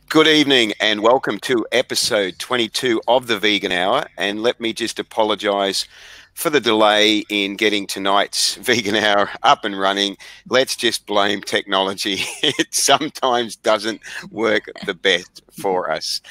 Good evening and welcome to episode 22 of the Vegan Hour. And let me just apologise for the delay in getting tonight's Vegan Hour up and running. Let's just blame technology. It sometimes doesn't work the best for us.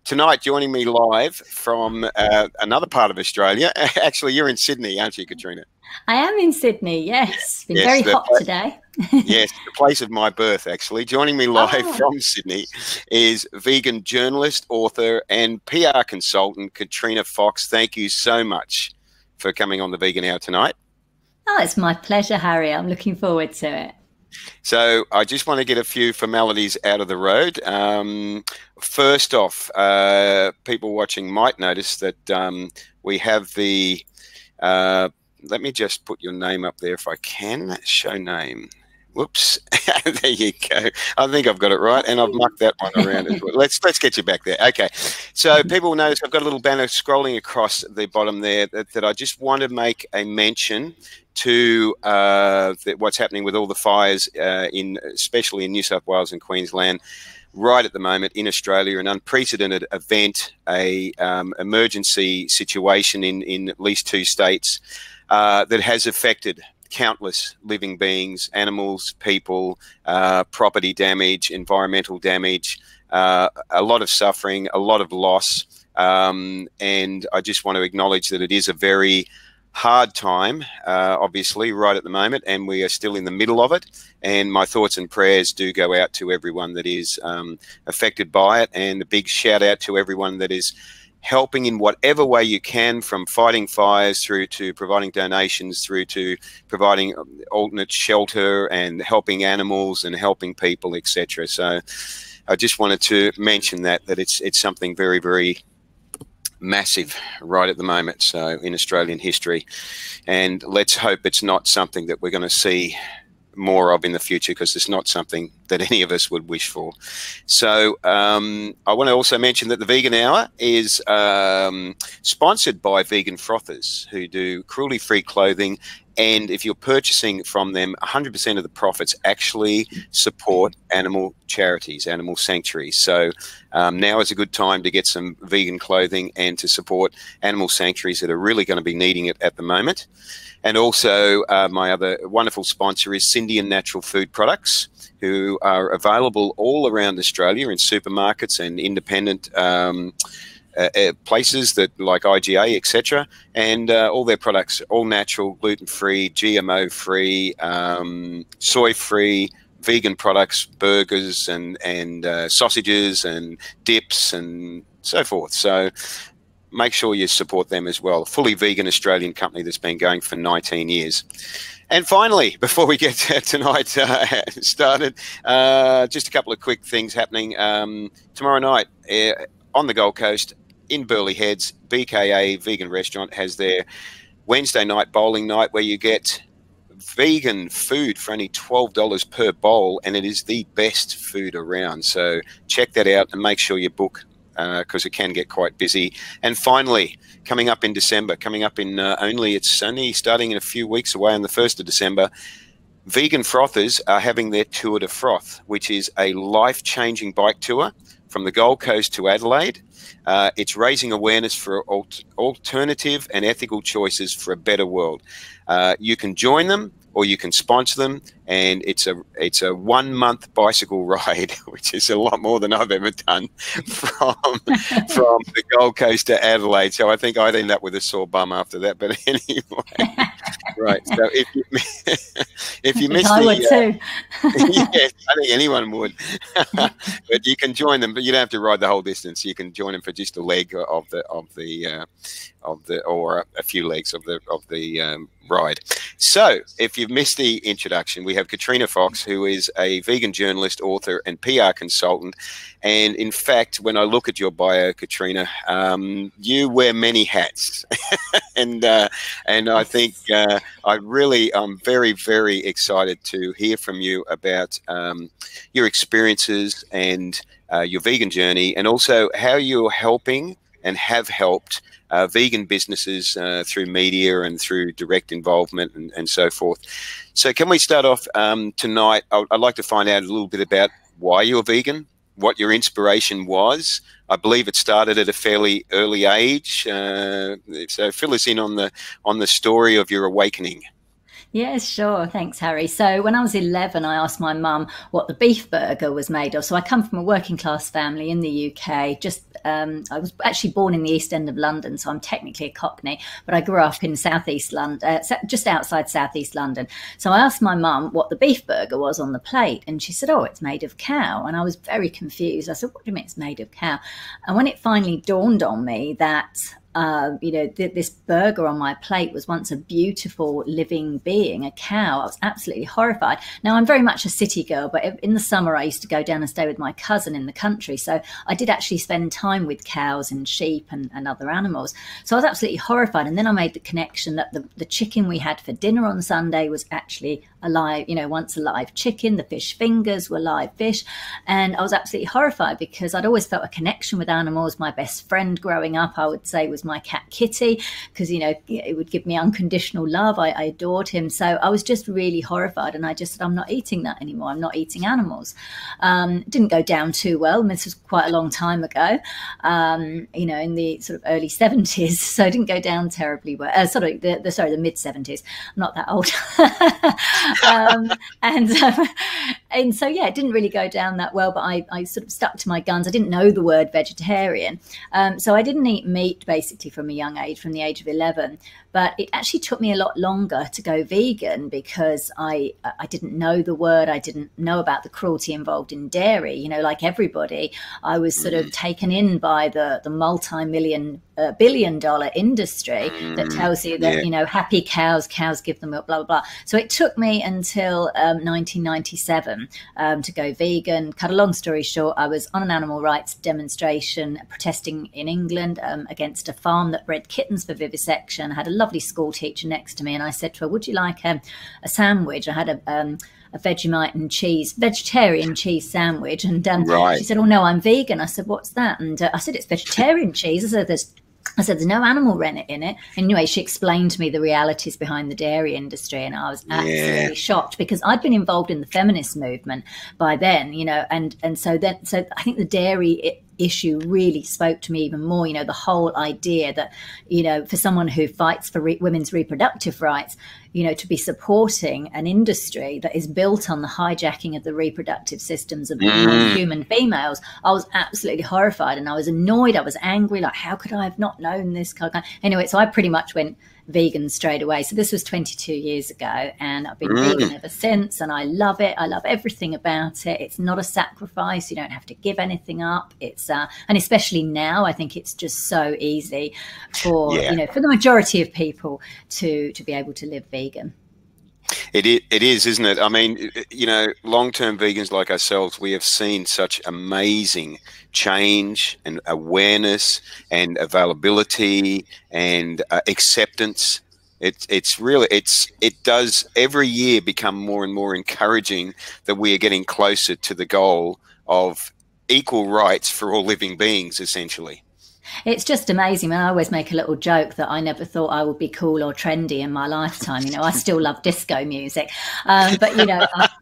Tonight, joining me live from another part of Australia. Actually, you're in Sydney, aren't you, Katrina? I am in Sydney, yes. It's been very hot today. Yes, the place of my birth, actually. Joining me live from Sydney is vegan journalist, author, and PR consultant, Katrina Fox. Thank you so much for coming on the Vegan Hour tonight. Oh, it's my pleasure, Harry. I'm looking forward to it. So I just want to get a few formalities out of the road. First off, people watching might notice that we have the... let me just put your name up there if I can. Show name. Whoops. There you go. I think I've got it right, and I've mucked that one around as well. Let's get you back there. Okay. So people will notice I've got a little banner scrolling across the bottom there that I just want to make a mention to what's happening with all the fires, especially in New South Wales and Queensland. Right at the moment in Australia, an unprecedented event, a emergency situation in at least 2 states that has affected countless living beings, animals, people, property damage, environmental damage, a lot of suffering, a lot of loss. And I just want to acknowledge that it is a very hard time, obviously, right at the moment, and we are still in the middle of it. And my thoughts and prayers do go out to everyone that is affected by it, and a big shout out to everyone that is helping in whatever way you can, from fighting fires through to providing donations, through to providing alternate shelter and helping animals and helping people, etc. So I just wanted to mention that it's something very, very massive right at the moment, so in Australian history, and let's hope it's not something that we're going to see more of in the future, because it's not something that any of us would wish for. So I want to also mention that the Vegan Hour is sponsored by Vegan Frothers, who do cruelty-free clothing, and if you're purchasing from them, 100% of the profits actually support animal charities, animal sanctuaries. So now is a good time to get some vegan clothing and to support animal sanctuaries that are really going to be needing it at the moment. And also my other wonderful sponsor is Indian Natural Food Products, who are available all around Australia in supermarkets and independent places that like IGA, etc. And all their products, all natural, gluten-free, GMO-free, soy-free, vegan products, burgers and sausages and dips and so forth. So make sure you support them as well. A fully vegan Australian company that's been going for 19 years. And finally, before we get tonight started, just a couple of quick things happening. Tomorrow night on the Gold Coast in Burleigh Heads, BKA Vegan Restaurant has their Wednesday night bowling night, where you get vegan food for only $12 per bowl, and it is the best food around. So check that out and make sure you book, because it can get quite busy. And finally, coming up in December, it's only starting in a few weeks away on the 1st of December, Vegan Frothers are having their Tour de Froth, which is a life-changing bike tour from the Gold Coast to Adelaide. It's raising awareness for alternative and ethical choices for a better world. You can join them or you can sponsor them, and it's a 1-month bicycle ride, which is a lot more than I've ever done, from the Gold Coast to Adelaide. So I think I'd end up with a sore bum after that. But anyway, right. So if you missed I would too. Yes, I think anyone would. But you can join them, but you don't have to ride the whole distance. You can join them for just a leg of the or a few legs of the ride. So if you've missed the introduction, we have Katrina Fox, who is a vegan journalist, author, and PR consultant. And in fact, when I look at your bio, Katrina, you wear many hats. and I think I'm very, very excited to hear from you about your experiences and your vegan journey, and also how you're helping and have helped vegan businesses through media and through direct involvement and so forth. So can we start off tonight? I'd like to find out a little bit about why you're vegan, what your inspiration was. I believe it started at a fairly early age. So fill us in on the story of your awakening. Yes, sure. Thanks, Harry. So when I was 11, I asked my mum what the beef burger was made of. So I come from a working class family in the UK. I was actually born in the East End of London, so I'm technically a Cockney, but I grew up in Southeast London, just outside Southeast London. So I asked my mum what the beef burger was on the plate, and she said, "Oh, it's made of cow." And I was very confused. I said, "What do you mean it's made of cow?" And when it finally dawned on me that this burger on my plate was once a beautiful living being, a cow, I was absolutely horrified. Now, I'm very much a city girl, but in the summer I used to go down and stay with my cousin in the country. So I did actually spend time with cows and sheep and other animals. So I was absolutely horrified. And then I made the connection that the chicken we had for dinner on Sunday was actually alive, once a live chicken. The fish fingers were live fish. And I was absolutely horrified because I'd always felt a connection with animals. My best friend growing up, I would say, was my cat Kitty, because it would give me unconditional love. I adored him. So I was just really horrified, and I just said, I'm not eating that anymore. I'm not eating animals. Didn't go down too well. This was quite a long time ago, in the sort of early 70s. So it didn't go down terribly well. The mid 70s. I'm not that old. And so, yeah, it didn't really go down that well, but I sort of stuck to my guns. I didn't know the word vegetarian. So I didn't eat meat basically from a young age, from the age of 11. But it actually took me a lot longer to go vegan because I didn't know the word. I didn't know about the cruelty involved in dairy. Like everybody, I was sort of taken in by the billion-dollar industry that tells you that, happy cows give them milk, blah, blah, blah. So it took me until 1997 to go vegan. Cut a long story short, I was on an animal rights demonstration protesting in England against a farm that bred kittens for vivisection. I had a lovely school teacher next to me, and I said to her, "Would you like a sandwich?" I had a Vegemite and vegetarian cheese sandwich. And right. She said, "Oh, no, I'm vegan." I said, "What's that?" And I said, "It's vegetarian cheese." I said, "There's no animal rennet in it." Anyway, she explained to me the realities behind the dairy industry, and I was absolutely shocked because I'd been involved in the feminist movement by then, and so I think the dairy issue really spoke to me even more. The whole idea that, for someone who fights for women's reproductive rights, to be supporting an industry that is built on the hijacking of the reproductive systems of human females, I was absolutely horrified, and I was annoyed. I was angry. Like, how could I have not known this? Anyway, so I pretty much went vegan straight away. So this was 22 years ago, and I've been vegan ever since, and I love it. I love everything about it. It's not a sacrifice. You don't have to give anything up. It's and especially now, I think it's just so easy for for the majority of people to be able to live vegan. It is, isn't it? I mean, long-term vegans like ourselves, we have seen such amazing change and awareness and availability and acceptance. It does every year become more and more encouraging that we are getting closer to the goal of equal rights for all living beings, essentially. It's just amazing. I always make a little joke that I never thought I would be cool or trendy in my lifetime. I still love disco music. But,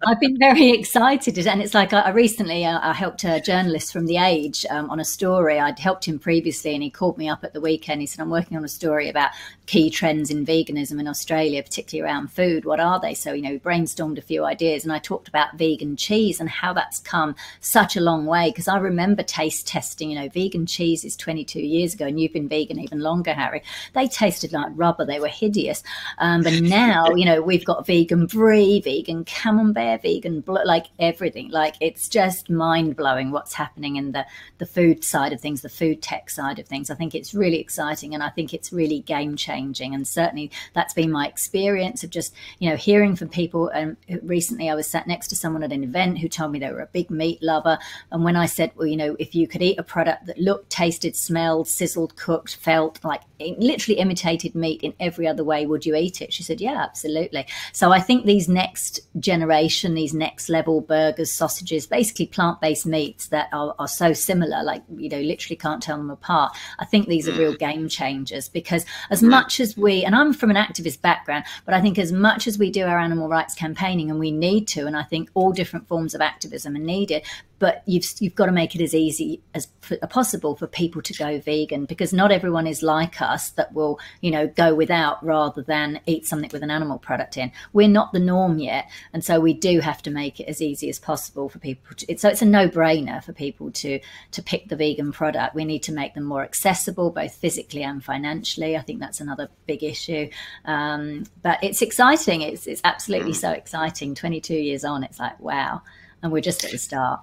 I've been very excited. And it's like I recently helped a journalist from The Age on a story. I'd helped him previously, and he called me up at the weekend. He said, "I'm working on a story about key trends in veganism in Australia, particularly around food. What are they?" So, we brainstormed a few ideas, and I talked about vegan cheese and how that's come such a long way. Because I remember taste testing, vegan cheese is 22 years ago, and you've been vegan even longer, Harry. They tasted like rubber. They were hideous. But now, we've got vegan brie, vegan camembert, vegan like everything. Like, it's just mind blowing what's happening in the food side of things, the food tech side of things. I think it's really exciting, and I think it's really game changing. And certainly that's been my experience of just, hearing from people. And recently I was sat next to someone at an event who told me they were a big meat lover. And when I said, well, if you could eat a product that looked, tasted, smelled, sizzled, cooked, felt like it literally imitated meat in every other way, would you eat it? She said, yeah, absolutely. So I think these next generation, these next level burgers, sausages, basically plant-based meats that are so similar, like, literally can't tell them apart. I think these are real game changers, because as much as we, and I'm from an activist background, but I think as much as we do our animal rights campaigning, and we need to, and I think all different forms of activism are needed, but you've got to make it as easy as possible for people to go vegan, because not everyone is like us that will, you know, go without rather than eat something with an animal product in. We're not the norm yet, and so we do have to make it as easy as possible for people to. So it's a no-brainer for people to pick the vegan product. We need to make them more accessible, both physically and financially. I think that's another big issue. But it's exciting. It's absolutely so exciting. 22 years on, it's like, wow. And we're just at the start.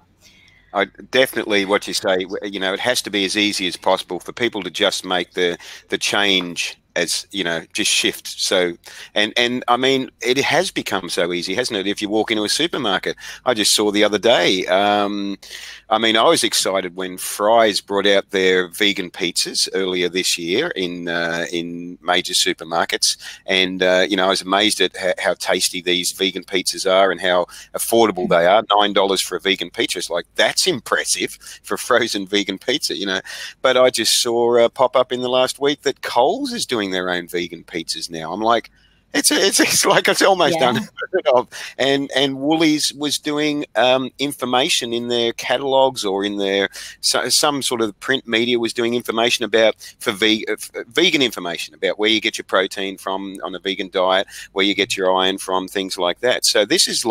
I definitely, what you say, you know, it has to be as easy as possible for people to just make the change, as, you know, just shift. So, and I mean, it has become so easy, hasn't it? If you walk into a supermarket, I just saw the other day, I mean, I was excited when Fry's brought out their vegan pizzas earlier this year in major supermarkets, and you know, I was amazed at how tasty these vegan pizzas are and how affordable they are. $9 for a vegan pizza. It's like, that's impressive for frozen vegan pizza, you know. But I just saw pop up in the last week that Coles is doing their own vegan pizzas now. I'm like, it's like it's almost unheard of. And Woolies was doing information in their catalogs, or in their some sort of print media was doing information about vegan information about where you get your protein from on a vegan diet, where you get your iron from, things like that. So this is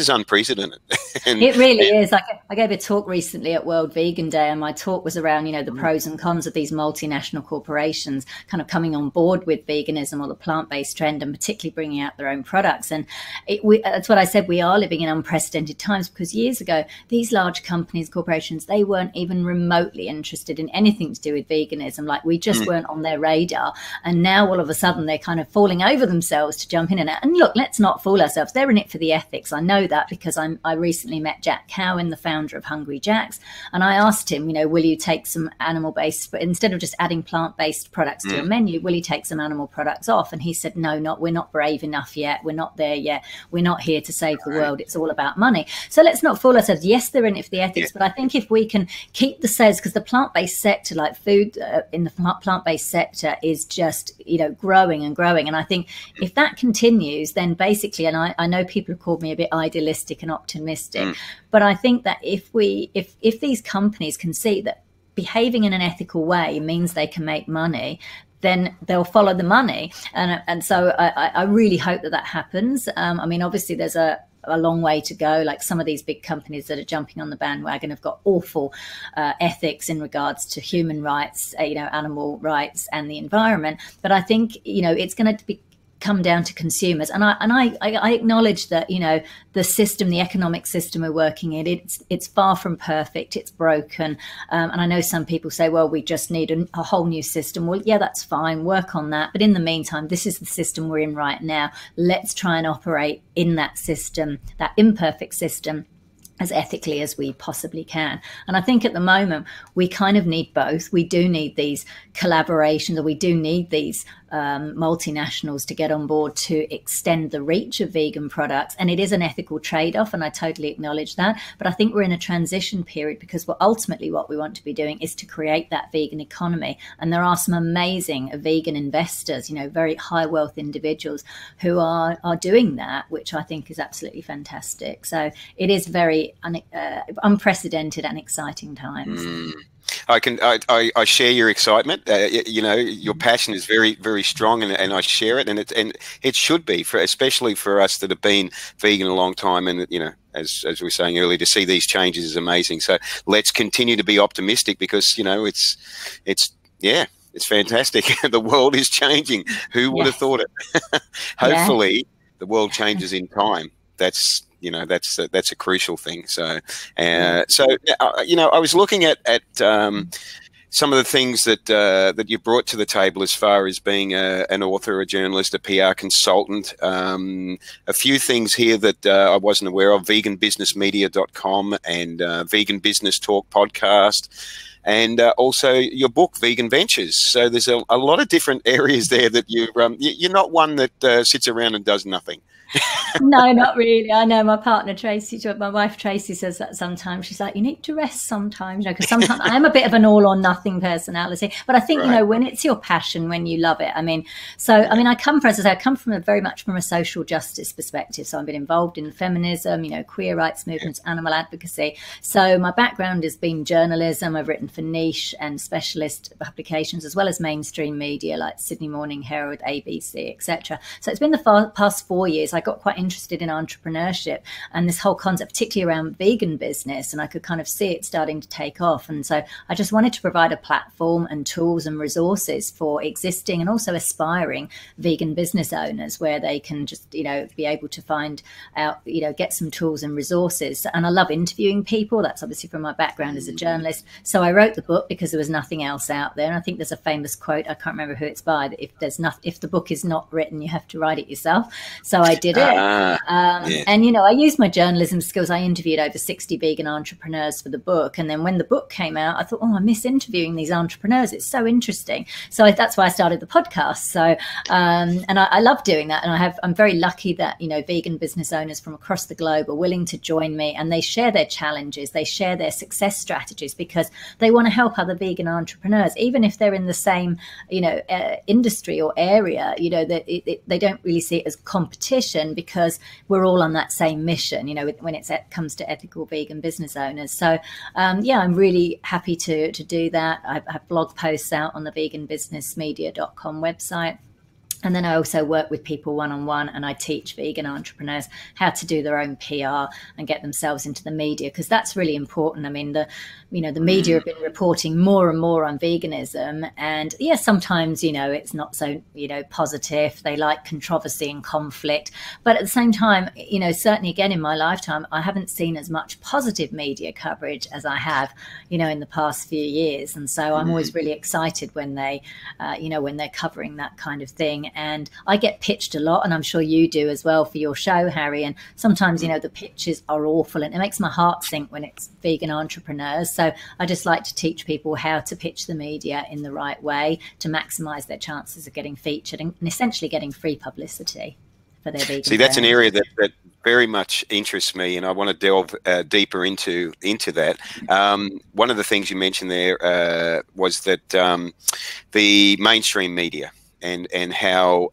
unprecedented. It really is. Like, I gave a talk recently at World Vegan Day, and my talk was around, you know, the pros and cons of these multinational corporations kind of coming on board with veganism or the plant-based trend, and particularly bringing out their own products. And that's what I said. We are living in unprecedented times, because years ago, these large companies, corporations, they weren't even remotely interested in anything to do with veganism. Like, we just weren't on their radar. And now all of a sudden they're kind of falling over themselves to jump in and out. And look, let's not fool ourselves. They're in it for the ethics. I know that, because I recently met Jack Cowan, the founder of Hungry Jack's, and I asked him, you know, will you take some animal-based, but instead of just adding plant-based products to your menu, will you take some animal products off? And he said, no, we're not brave enough yet. We're not there yet. We're not here to save the world. It's all about money. So let's not fool ourselves. Yes, they're in it for the ethics, but I think if we can keep the sales, because the plant-based sector, like food in the plant-based sector, is just, you know, growing and growing. And I think if that continues, then basically, and I know people have called me a bit idealistic and optimistic, but I think that if these companies can see that behaving in an ethical way means they can make money, then they'll follow the money. And so I really hope that happens. I mean, obviously there's a long way to go. Like, some of these big companies that are jumping on the bandwagon have got awful ethics in regards to human rights, you know, animal rights and the environment. But I think, you know, it's going to come down to consumers. And I acknowledge that, you know, the system, the economic system we're working in, it's far from perfect. It's broken. And I know some people say, well, we just need a whole new system. Well, yeah, that's fine. Work on that. But in the meantime, this is the system we're in right now. Let's try and operate in that system, that imperfect system, as ethically as we possibly can. And I think at the moment, we kind of need both. We do need these collaborations, or we do need these multinationals to get on board to extend the reach of vegan products. And it is an ethical trade-off, and I totally acknowledge that. But I think we're in a transition period, because ultimately what we want to be doing is to create that vegan economy. And there are some amazing vegan investors, you know, very high wealth individuals who are doing that, which I think is absolutely fantastic. So it is very unprecedented and exciting times. I share your excitement. You know, your passion is very, very strong, and I share it. And it should be, especially for us that have been vegan a long time. And, you know, as we were saying earlier, to see these changes is amazing. So let's continue to be optimistic, because, you know, it's fantastic. The world is changing. Who would have thought it? Hopefully the world changes in time. That's, you know, that's a crucial thing. So, you know, I was looking at some of the things that you brought to the table as far as being an author, a journalist, a PR consultant. A few things here that I wasn't aware of: veganbusinessmedia.com and Vegan Business Talk podcast. And also your book, Vegan Ventures. So there's a lot of different areas there that you're not one that sits around and does nothing. No, not really. I know my partner Tracie, my wife Tracie, says that sometimes. She's like, you need to rest sometimes, because sometimes I am a bit of an all or nothing personality. But I think, when it's your passion, when you love it. I come from very much from a social justice perspective. So I've been involved in feminism, queer rights movements, animal advocacy. So my background has been journalism. I've written for niche and specialist publications, as well as mainstream media like Sydney Morning Herald, ABC, etc. So it's been the past 4 years I got quite interested in entrepreneurship and this whole concept, particularly around vegan business, and I could kind of see it starting to take off. And so I just wanted to provide a platform and tools and resources for existing and also aspiring vegan business owners, where they can just, be able to find out, get some tools and resources. And I love interviewing people. That's obviously from my background as a journalist. So I wrote the book because there was nothing else out there. And I think there's a famous quote, I can't remember who it's by, that if the book is not written, you have to write it yourself. So I did it. And, I used my journalism skills. I interviewed over 60 vegan entrepreneurs for the book. And then when the book came out, I thought, I miss interviewing these entrepreneurs. It's so interesting. So that's why I started the podcast. So, and I love doing that. And I'm very lucky that, vegan business owners from across the globe are willing to join me, and they share their challenges. They share their success strategies because they want to help other vegan entrepreneurs, even if they're in the same, industry or area, that they don't really see it as competition, because we're all on that same mission, when it comes to ethical vegan business owners. So, I'm really happy to do that. I have blog posts out on the veganbusinessmedia.com website. And then I also work with people one-on-one, and I teach vegan entrepreneurs how to do their own PR and get themselves into the media, because that's really important. The media have been reporting more and more on veganism, and sometimes, it's not so, positive. They like controversy and conflict. But at the same time, certainly again in my lifetime, I haven't seen as much positive media coverage as I have, in the past few years. And so I'm always really excited when they, when they're covering that kind of thing. And I get pitched a lot, and I'm sure you do as well for your show, Harry. And sometimes, the pitches are awful, and it makes my heart sink when it's vegan entrepreneurs. So I just like to teach people how to pitch the media in the right way to maximize their chances of getting featured and essentially getting free publicity for their vegan. See, that's an area that very much interests me, and I want to delve deeper into that. One of the things you mentioned there was that the mainstream media and how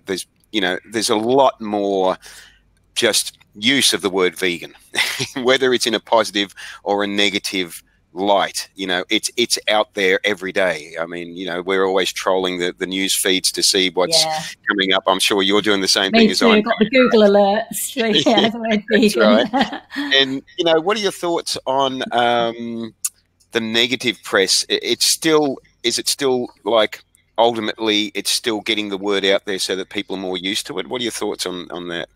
there's a lot more just use of the word vegan, whether it's in a positive or a negative light. It's out there every day. We're always trolling the news feeds to see what's coming up. I'm sure you're doing the same thing as I am. Got the Google alerts. The word vegan. Right. And what are your thoughts on the negative press? Is it still like ultimately it's still getting the word out there so that people are more used to it? What are your thoughts on that?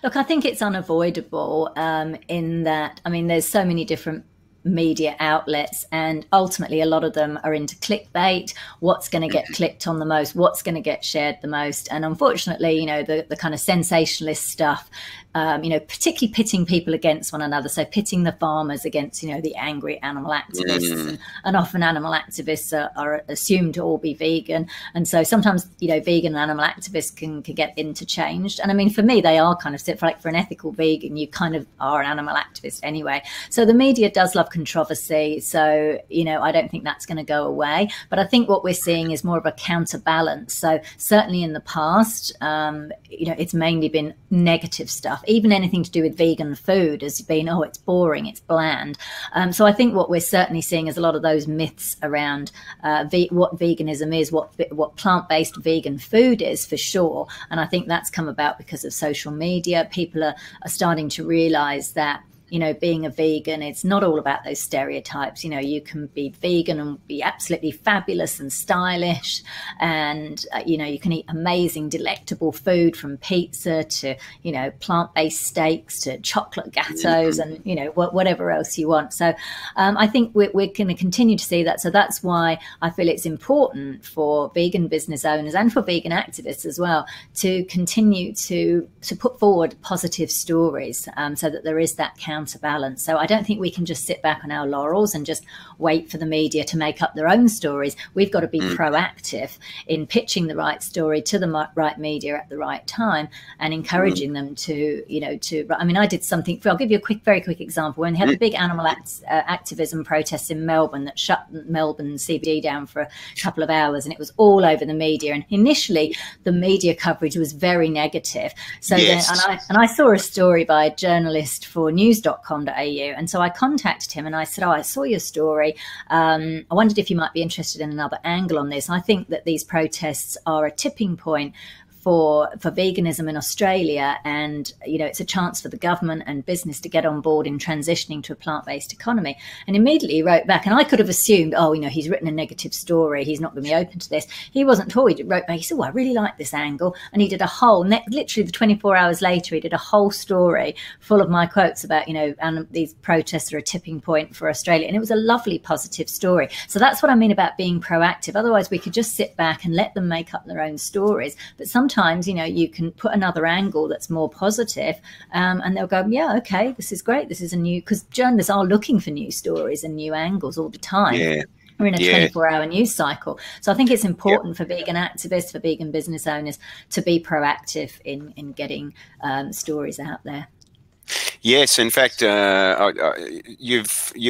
Look, I think it's unavoidable in that, there's so many different media outlets, and ultimately a lot of them are into clickbait. What's going to get clicked on the most, what's going to get shared the most. And unfortunately, the kind of sensationalist stuff, particularly pitting people against one another. So pitting the farmers against, the angry animal activists. And often animal activists are assumed to all be vegan. And so sometimes, vegan and animal activists can get interchanged. And for me, they are kind of, like for an ethical vegan, you kind of are an animal activist anyway. So the media does love controversy. So, I don't think that's going to go away. But I think what we're seeing is more of a counterbalance. So certainly in the past, it's mainly been negative stuff. Even anything to do with vegan food has been, it's boring, it's bland. So I think what we're certainly seeing is a lot of those myths around what veganism is, what plant-based vegan food is, for sure. And I think that's come about because of social media. People are starting to realize that being a vegan, it's not all about those stereotypes. You can be vegan and be absolutely fabulous and stylish, and you can eat amazing, delectable food, from pizza to plant-based steaks to chocolate gateaus and whatever else you want. So I think we're going to continue to see that. So that's why I feel it's important for vegan business owners and for vegan activists as well to continue to put forward positive stories, so that there is that counterbalance counterbalance. So I don't think we can just sit back on our laurels and just wait for the media to make up their own stories. We've got to be proactive in pitching the right story to the right media at the right time and encouraging them to, I mean, I did something, I'll give you a very quick example. When they had the big animal activism protests in Melbourne that shut Melbourne CBD down for a couple of hours, and it was all over the media. And initially, the media coverage was very negative. So then, and I saw a story by a journalist for news.com.au, and so I contacted him and I said, I saw your story. I wondered if you might be interested in another angle on this. I think that these protests are a tipping point for veganism in Australia, and it's a chance for the government and business to get on board in transitioning to a plant-based economy. And immediately he wrote back, and I could have assumed, he's written a negative story, he's not going to be open to this. He wasn't at all. He wrote back, he said, I really like this angle, and he did a whole, literally the 24 hours later, he did a whole story full of my quotes about and these protests are a tipping point for Australia, and it was a lovely positive story. So that's what I mean about being proactive. Otherwise we could just sit back and let them make up their own stories. But sometimes you can put another angle that's more positive, and they'll go, yeah, okay, this is great. This is because journalists are looking for new stories and new angles all the time. Yeah. We're in a 24-hour news cycle. So I think it's important for vegan activists, for vegan business owners to be proactive in getting stories out there. Yes, in fact, you've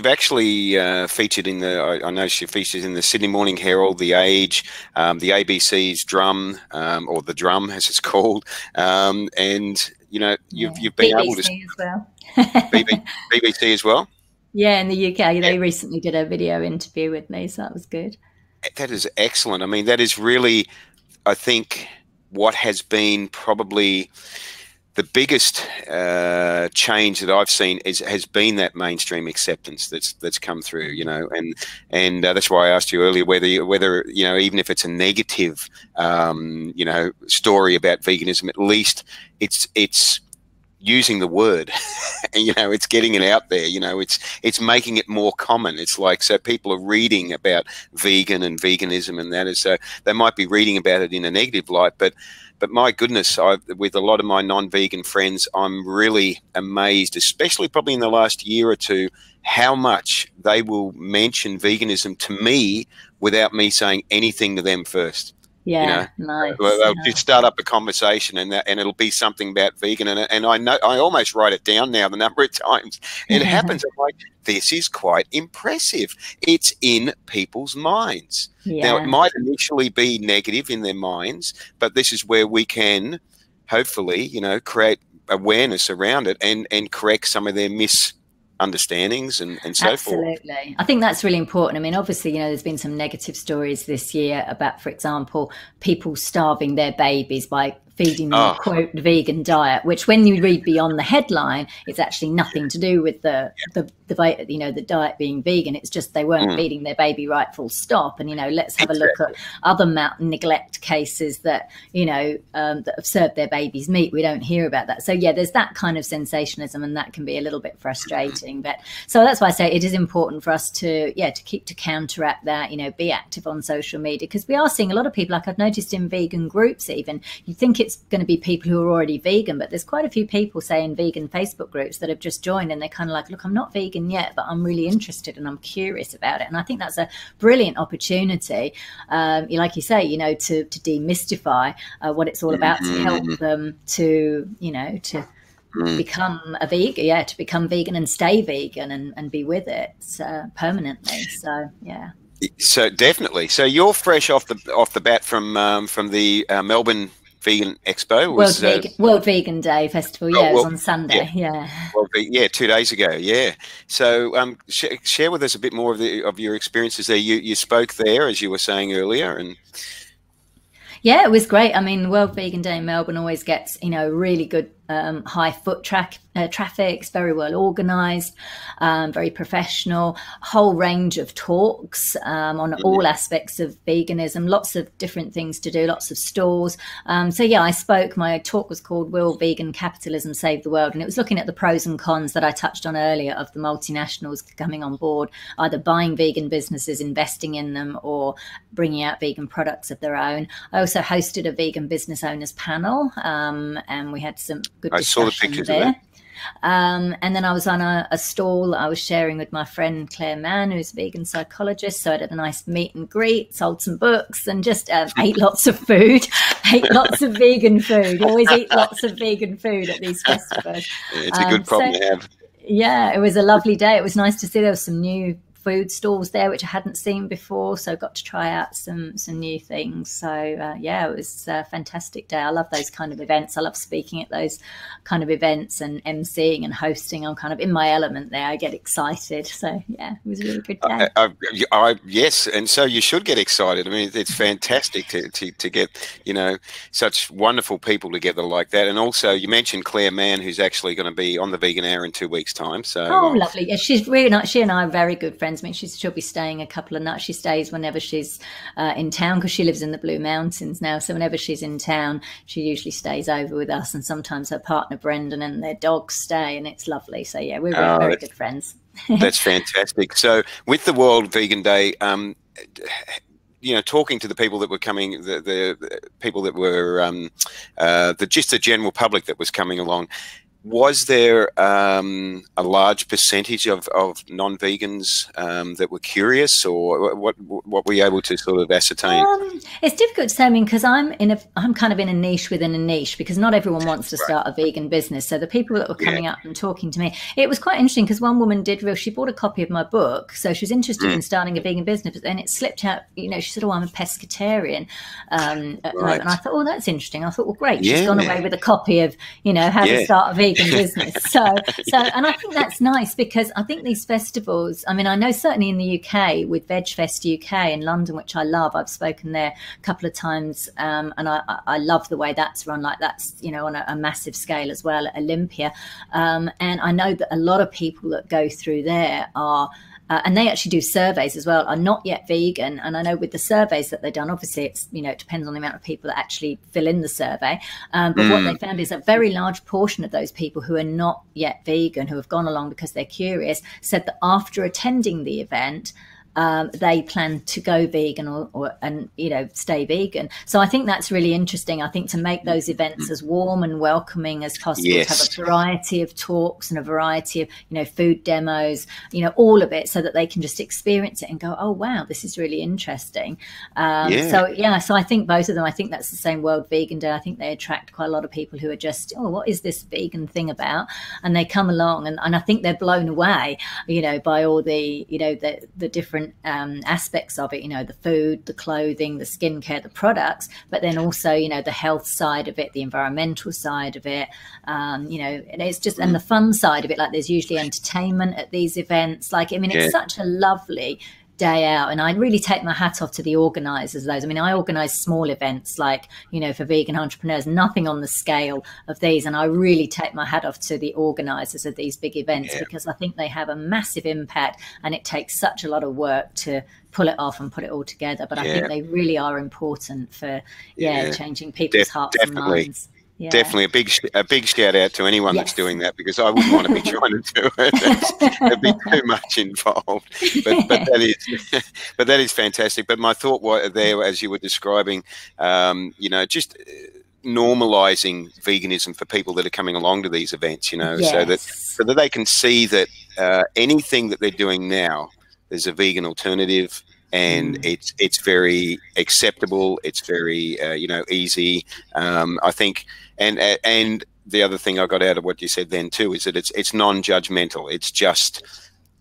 actually featured in the. I noticed you featured in the Sydney Morning Herald, The Age, the ABC's Drum, or The Drum as it's called, and you've been BBC able to as well. BBC as well. Yeah, in the UK, they recently did a video interview with me, so that was good. That is excellent. I mean, that is really, I think, what has been probably the biggest change that I've seen has been that mainstream acceptance that's come through, and that's why I asked you earlier whether even if it's a negative, story about veganism, at least it's using the word, it's getting it out there, it's making it more common. It's like, so people are reading about vegan and veganism, and that is, so they might be reading about it in a negative light, but my goodness, with a lot of my non-vegan friends, I'm really amazed, especially probably in the last year or two, how much they will mention veganism to me without me saying anything to them first. Yeah, nice. They'll just start up a conversation, and it'll be something about vegan, and I know I almost write it down now the number of times it happens. I'm like, this is quite impressive. It's in people's minds. Yeah. Now, it might initially be negative in their minds, but this is where we can hopefully, create awareness around it and correct some of their misunderstandings and so forth. Absolutely. I think that's really important. I mean, obviously, there's been some negative stories this year about, for example, people starving their babies by feeding them a quote vegan diet, which when you read beyond the headline, it's actually nothing to do with the diet being vegan. It's just they weren't feeding their baby right, full stop. And let's have a look at other neglect cases that that have served their babies meat. We don't hear about that. So there's that kind of sensationalism, and that can be a little bit frustrating. But so that's why I say it is important for us to counteract that. Be active on social media, because we are seeing a lot of people, like I've noticed in vegan groups, even you think it's going to be people who are already vegan, but there's quite a few people, say, in vegan Facebook groups that have just joined, and they're kind of like, look, I'm not vegan yet, but I'm really interested and I'm curious about it. And I think that's a brilliant opportunity, like you say, to demystify what it's all about, to help them to become a vegan, to become vegan and stay vegan and be with it permanently. So So definitely. So you're fresh off the bat from the Melbourne Vegan Expo, World Vegan Day Festival. It was on Sunday. Well, 2 days ago. Yeah. So share with us a bit more of your experiences there. You spoke there, as you were saying earlier, and yeah, it was great. I mean, World Vegan Day in Melbourne always gets really good high foot traffic. It's very well organised, very professional, whole range of talks on all aspects of veganism, lots of different things to do, lots of stalls. I spoke. My talk was called Will Vegan Capitalism Save the World? And it was looking at the pros and cons that I touched on earlier of the multinationals coming on board, either buying vegan businesses, investing in them, or bringing out vegan products of their own. I also hosted a vegan business owners panel, and we had some good discussion there. And then I was on a stall that I was sharing with my friend Claire Mann, who's a vegan psychologist. So I did a nice meet and greet, sold some books, and just ate lots of food, ate lots of vegan food. You always eat lots of vegan food at these festivals. It's a good problem to have. Yeah, it was a lovely day. It was nice to see there was some new food stalls there which I hadn't seen before, so I got to try out some new things. So yeah, it was a fantastic day. I love those kind of events. I love speaking at those kind of events and emceeing and hosting. I'm kind of in my element there. I get excited. So yeah, it was a really good day. Yes, and so you should get excited. I mean, it's fantastic to get, you know, such wonderful people together like that. And also, you mentioned Claire Mann, who's actually going to be on the Vegan Hour in 2 weeks' time. So lovely. Yeah, she's really nice. She and I are very good friends. I mean, she'll be staying a couple of nights. She stays whenever she's in town, because she lives in the Blue Mountains now. So whenever she's in town, she usually stays over with us, and sometimes her partner Brendan and their dogs stay, and it's lovely. So yeah, we're very good friends. That's fantastic. So with the World Vegan Day, you know, talking to the people that were coming, the people that were just the general public that was coming along, was there a large percentage of non-vegans that were curious, or what were you able to sort of ascertain? It's difficult to say. I mean, because I'm kind of in a niche within a niche, because not everyone wants to start a vegan business. So the people that were coming up and talking to me, it was quite interesting, because one woman she bought a copy of my book, so she was interested in starting a vegan business, but then it slipped out. You know, she said, "Oh, I'm a pescatarian," and I thought, "Oh, that's interesting." I thought, "Well, great, she's gone away with a copy of, you know, how to start a vegan business." So and I think that's nice, because I think these festivals, I mean, I know certainly in the UK with VegFest UK in London, which I love, I've spoken there a couple of times, and I love the way that's run. Like, that's, you know, on a massive scale as well at Olympia, and I know that a lot of people that go through there are and they actually do surveys as well, are not yet vegan. And I know with the surveys that they've done, obviously it's, you know, it depends on the amount of people that actually fill in the survey. But what they found is a very large portion of those people who are not yet vegan, who have gone along because they're curious, said that after attending the event, they plan to go vegan and, you know, stay vegan. So I think that's really interesting. I think to make those events as warm and welcoming as possible, to have a variety of talks and a variety of, you know, food demos, you know, all of it, so that they can just experience it and go, oh, wow, this is really interesting. So I think both of them, I think that's the same World Vegan Day. I think they attract quite a lot of people who are just, oh, what is this vegan thing about? And they come along and I think they're blown away, you know, by all the, you know, the different aspects of it, you know, the food, the clothing, the skincare, the products, but then also, you know, the health side of it, the environmental side of it, you know, and it's just, and the fun side of it, like there's usually entertainment at these events. Like, I mean, it's such a lovely day out, and I really take my hat off to the organisers of those. I mean, I organise small events like, you know, for vegan entrepreneurs, nothing on the scale of these, and I really take my hat off to the organisers of these big events, because I think they have a massive impact, and it takes such a lot of work to pull it off and put it all together. But I think they really are important for changing people's hearts and minds. Yeah. Definitely a big shout out to anyone that's doing that, because I wouldn't want to be trying to do it. There'd be too much involved. But that is fantastic. But my thought was there, as you were describing, you know, just normalizing veganism for people that are coming along to these events, you know, so that they can see that anything that they're doing now, there's a vegan alternative. And it's very acceptable. It's very you know, easy. I think, and the other thing I got out of what you said then too is that it's non-judgmental. It's just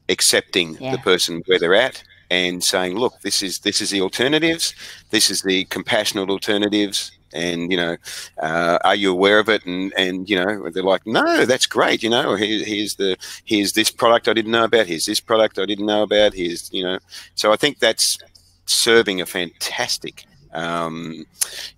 accepting the person where they're at and saying, look, this is the alternatives. This is the compassionate alternatives. And, you know, are you aware of it? And you know, they're like, no, that's great. You know, here's this product I didn't know about. Here's this product I didn't know about. Here's, you know, so I think that's serving a fantastic, you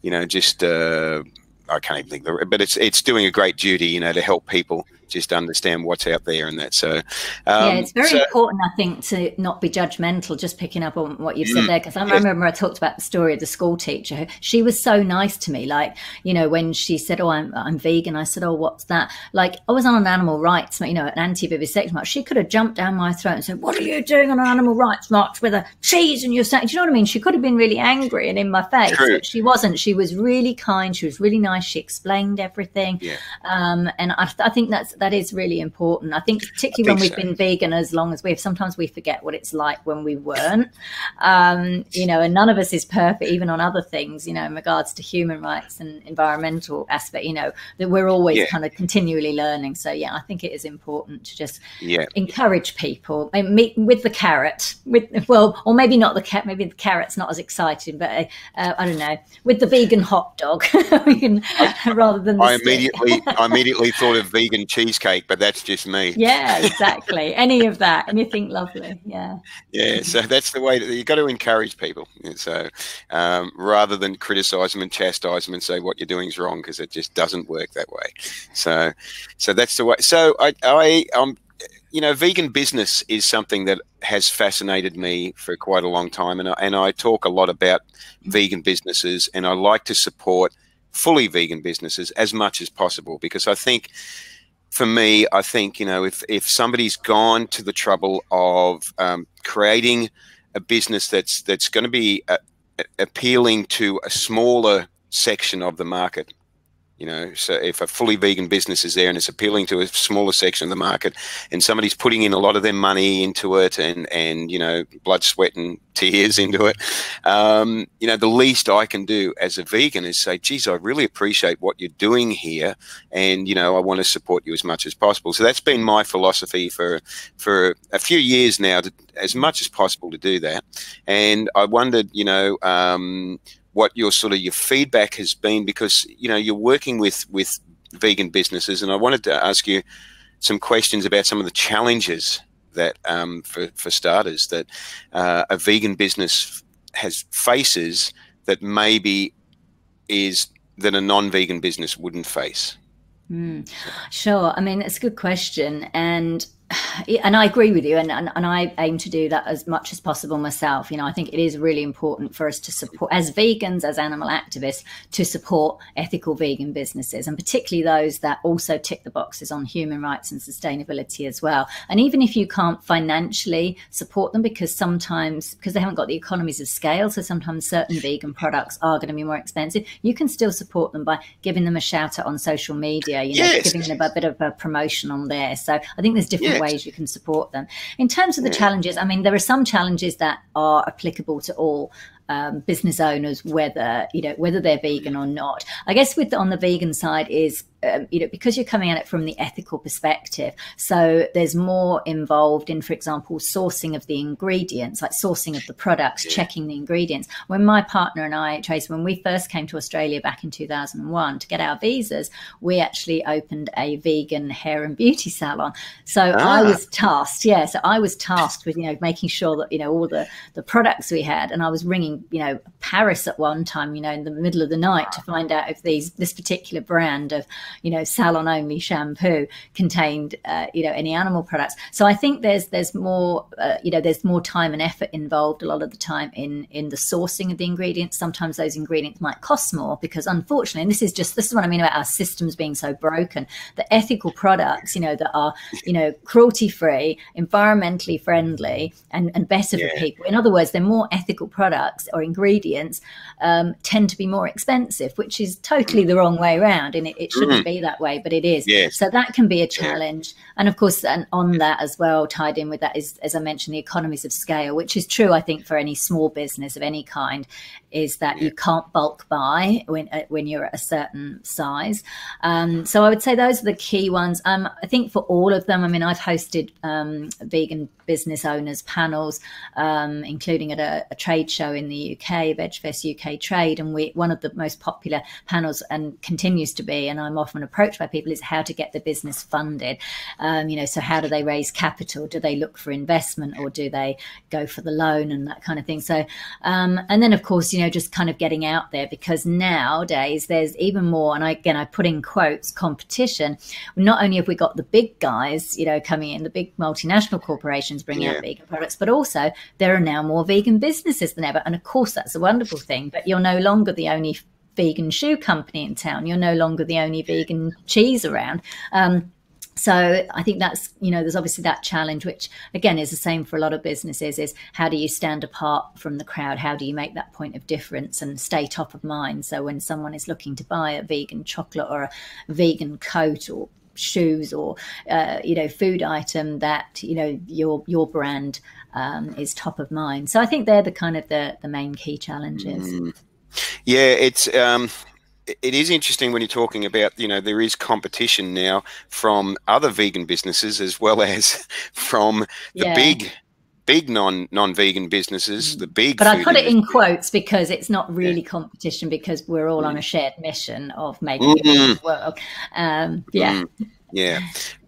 know, just, I can't even think of it, but it's doing a great duty, you know, to help people just understand what's out there and that. So it's very important, I think, to not be judgmental. Just picking up on what you've said there, because I remember I talked about the story of the school teacher. She was so nice to me, like, you know, when she said, oh, I'm vegan, I said, oh, what's that? Like, I was on an animal rights, you know, an anti-vivisection march. She could have jumped down my throat and said, what are you doing on an animal rights march with a cheese in your sandwich? Do you know what I mean? She could have been really angry and in my face, but she wasn't. She was really kind. She was really nice. She explained everything. And I think that's that is really important. I think particularly when we've been vegan as long as sometimes we forget what it's like when we weren't, you know, and none of us is perfect, even on other things, you know, in regards to human rights and environmental aspect, you know, that we're always kind of continually learning. So yeah, I think it is important to just encourage people. I mean, with the carrot, or maybe not the cat, maybe the carrot's not as exciting, but I don't know, with the vegan hot dog, rather than the I immediately thought of vegan cheesecake, but that's just me. Yeah, exactly. Any of that, anything lovely. Yeah. Yeah. So that's the way that you got to encourage people. So rather than criticize them and chastise them and say what you're doing is wrong, because it just doesn't work that way. So that's the way. So you know, vegan business is something that has fascinated me for quite a long time, and I talk a lot about vegan businesses, and I like to support fully vegan businesses as much as possible, because I think, for me, I think, you know, if somebody's gone to the trouble of creating a business that's going to be appealing to a smaller section of the market, you know, so if a fully vegan business is there and it's appealing to a smaller section of the market, and somebody's putting in a lot of their money into it, and you know, blood, sweat, and tears into it, you know, the least I can do as a vegan is say, geez, I really appreciate what you're doing here, and you know, I want to support you as much as possible. So that's been my philosophy for a few years now, as much as possible to do that. And I wondered, you know, what your feedback has been, because you know, you're working with vegan businesses, and I wanted to ask you some questions about some of the challenges that for starters, that a vegan business faces that maybe that a non-vegan business wouldn't face. Sure. I mean, it's a good question, and I agree with you, and I aim to do that as much as possible myself. You know, I think it is really important for us to support, as vegans, as animal activists, to support ethical vegan businesses, and particularly those that also tick the boxes on human rights and sustainability as well. And even if you can't financially support them, because they haven't got the economies of scale, so sometimes certain vegan products are going to be more expensive, you can still support them by giving them a shout out on social media, you know, giving them a bit of a promotion on there. So I think there's different ways you can support them. In terms of the challenges, I mean, there are some challenges that are applicable to all business owners, whether they're vegan or not. I guess on the vegan side is, you know, because you're coming at it from the ethical perspective, so there's more involved in, for example, sourcing of the ingredients, like sourcing of the products, checking the ingredients. When my partner and I, Tracie, when we first came to Australia back in 2001 to get our visas, we actually opened a vegan hair and beauty salon. So I was tasked, with, you know, making sure that, you know, all the products we had, and I was ringing, you know, Paris at one time, you know, in the middle of the night to find out if this particular brand of, you know, salon only shampoo contained, you know, any animal products. So I think there's more, you know, there's more time and effort involved a lot of the time in the sourcing of the ingredients. Sometimes those ingredients might cost more because, unfortunately, and this is what I mean about our systems being so broken, the ethical products, you know, that are, you know, cruelty free, environmentally friendly, and better for people. In other words, they're more ethical products or ingredients tend to be more expensive, which is totally the wrong way around, and it shouldn't be that way, but it is. So that can be a challenge. And of course, and on that as well, tied in with that is, as I mentioned, the economies of scale, which is true, I think, for any small business of any kind, is that you can't bulk buy when you're at a certain size. So I would say those are the key ones. I think for all of them, I mean, I've hosted vegan business owners panels, including at a trade show in the UK, VegFest UK Trade, and one of the most popular panels, and continues to be, and I'm often approached by people, is how to get the business funded. You know, so how do they raise capital? Do they look for investment, or do they go for the loan and that kind of thing? So, and then of course, you know, just kind of getting out there, because nowadays there's even more, and I put in quotes, competition. Not only have we got the big guys, you know, coming in, the big multinational corporations bringing out vegan products, but also there are now more vegan businesses than ever. And of course, that's a wonderful thing, but you're no longer the only vegan shoe company in town. You're no longer the only vegan cheese around. So I think that's, you know, there's obviously that challenge, which again is the same for a lot of businesses, is how do you stand apart from the crowd? How do you make that point of difference and stay top of mind? So when someone is looking to buy a vegan chocolate or a vegan coat or shoes or, food item, that, your brand is top of mind. So I think they're the kind of the main key challenges. Yeah, it is interesting when you're talking about, there is competition now from other vegan businesses as well as from the big non-vegan businesses, the big. But I put it in quotes because it's not really competition, because we're all on a shared mission of making a better world.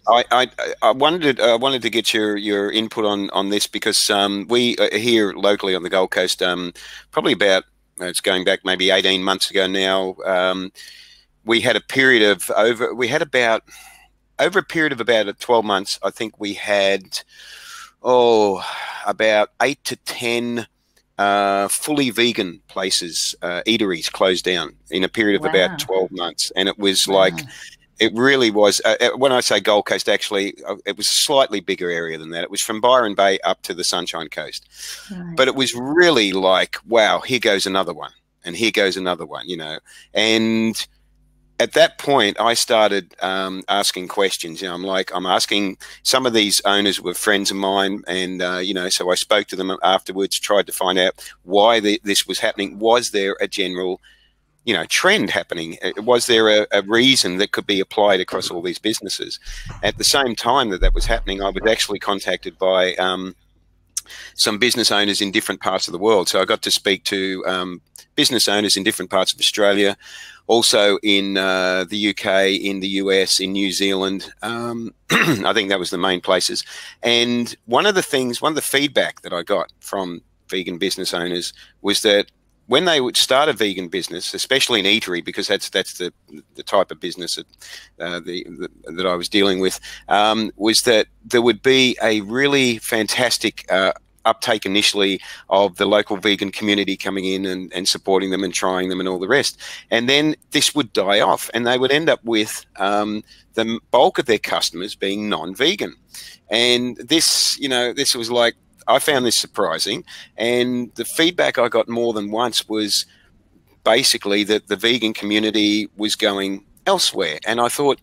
I wanted to get your input on this, because we here locally on the Gold Coast, probably about, it's going back maybe 18 months ago now, we had a period of over a period of about 12 months, I think we had about 8 to 10 fully vegan places, eateries closed down in a period of about 12 months. And it was like, it really was, when I say Gold Coast, actually, it was a slightly bigger area than that. It was from Byron Bay up to the Sunshine Coast. But it was really like, wow, here goes another one. And here goes another one, And at that point, I started asking questions. I'm asking, some of these owners were friends of mine, and so I spoke to them afterwards, tried to find out why this was happening. Was there a general, trend happening? Was there a reason that could be applied across all these businesses? At the same time that was happening, I was actually contacted by some business owners in different parts of the world. So I got to speak to business owners in different parts of Australia, also in the UK, in the US, in New Zealand. I think that was the main places. And one of the feedback that I got from vegan business owners was that when they would start a vegan business, especially an eatery, because that's the type of business that I was dealing with, was that there would be a really fantastic uptake initially of the local vegan community coming in and supporting them and trying them and all the rest. And then this would die off, and they would end up with the bulk of their customers being non-vegan. And this was like, I found this surprising, and the feedback I got more than once was basically that the vegan community was going elsewhere. And I thought,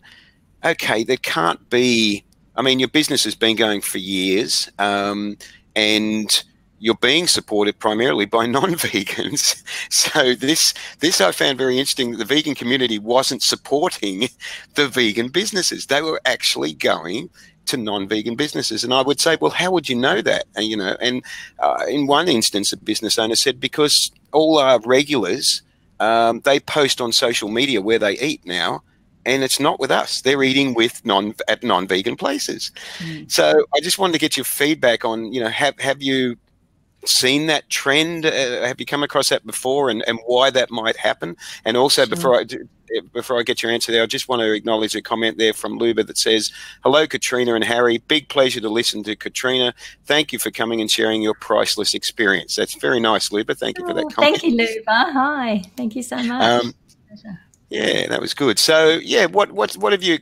okay, there can't be, your business has been going for years, and you're being supported primarily by non-vegans. So this I found very interesting, that the vegan community wasn't supporting the vegan businesses. They were actually going to non-vegan businesses. And I would say, well, how would you know that? And, in one instance, a business owner said, because all our regulars, they post on social media where they eat now, and it's not with us. They're eating at non-vegan places. So I just wanted to get your feedback on, have you seen that trend? Have you come across that before, and why that might happen? And also, before I get your answer there, I just want to acknowledge a comment there from Luba that says, hello, Katrina and Harry. Big pleasure to listen to Katrina. Thank you for coming and sharing your priceless experience. That's very nice, Luba. Thank you for that comment. Thank you, Luba. Hi. Thank you so much. Yeah, that was good. So, yeah, what have you,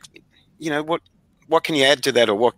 what can you add to that, or what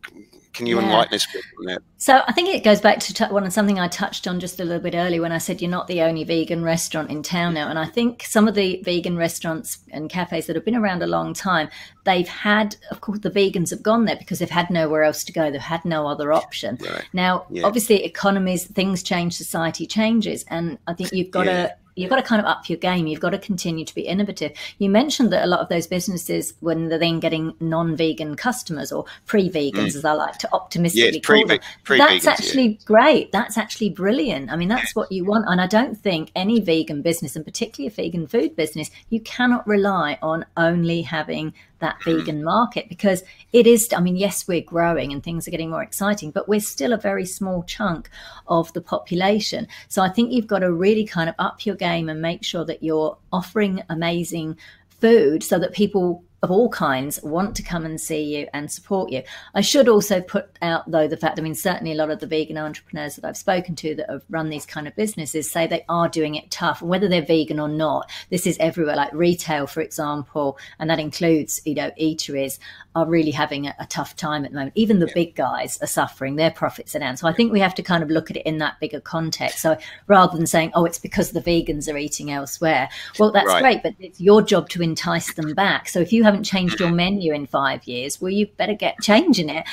can you enlighten us with on that? So I think it goes back to something I touched on just a little bit earlier when I said you're not the only vegan restaurant in town now. And I think some of the vegan restaurants and cafes that have been around a long time, they've had, of course, the vegans have gone there because they've had nowhere else to go. They've had no other option. Right. Now, obviously, economies, things change, society changes. And I think you've got to kind of up your game. You've got to continue to be innovative. You mentioned that a lot of those businesses, when they're then getting non-vegan customers, or pre-vegans, as I like to optimistically call them, that's actually great. That's actually brilliant. That's what you want. And I don't think any vegan business, and particularly a vegan food business, you cannot rely on only having that vegan market, because it is, yes, we're growing and things are getting more exciting, but we're still a very small chunk of the population. So I think you've got to really kind of up your game and make sure that you're offering amazing food so that people of all kinds want to come and see you and support you. I should also put out, though, the fact, certainly a lot of the vegan entrepreneurs that I've spoken to that have run these kind of businesses say they are doing it tough, whether they're vegan or not. This is everywhere, like retail, for example, and that includes, eateries, are really having a tough time at the moment. Even the big guys are suffering, their profits are down. So I think we have to kind of look at it in that bigger context. So rather than saying, oh, it's because the vegans are eating elsewhere, well, that's great, but it's your job to entice them back. So if you have haven't changed your menu in 5 years, well, you better get changing it,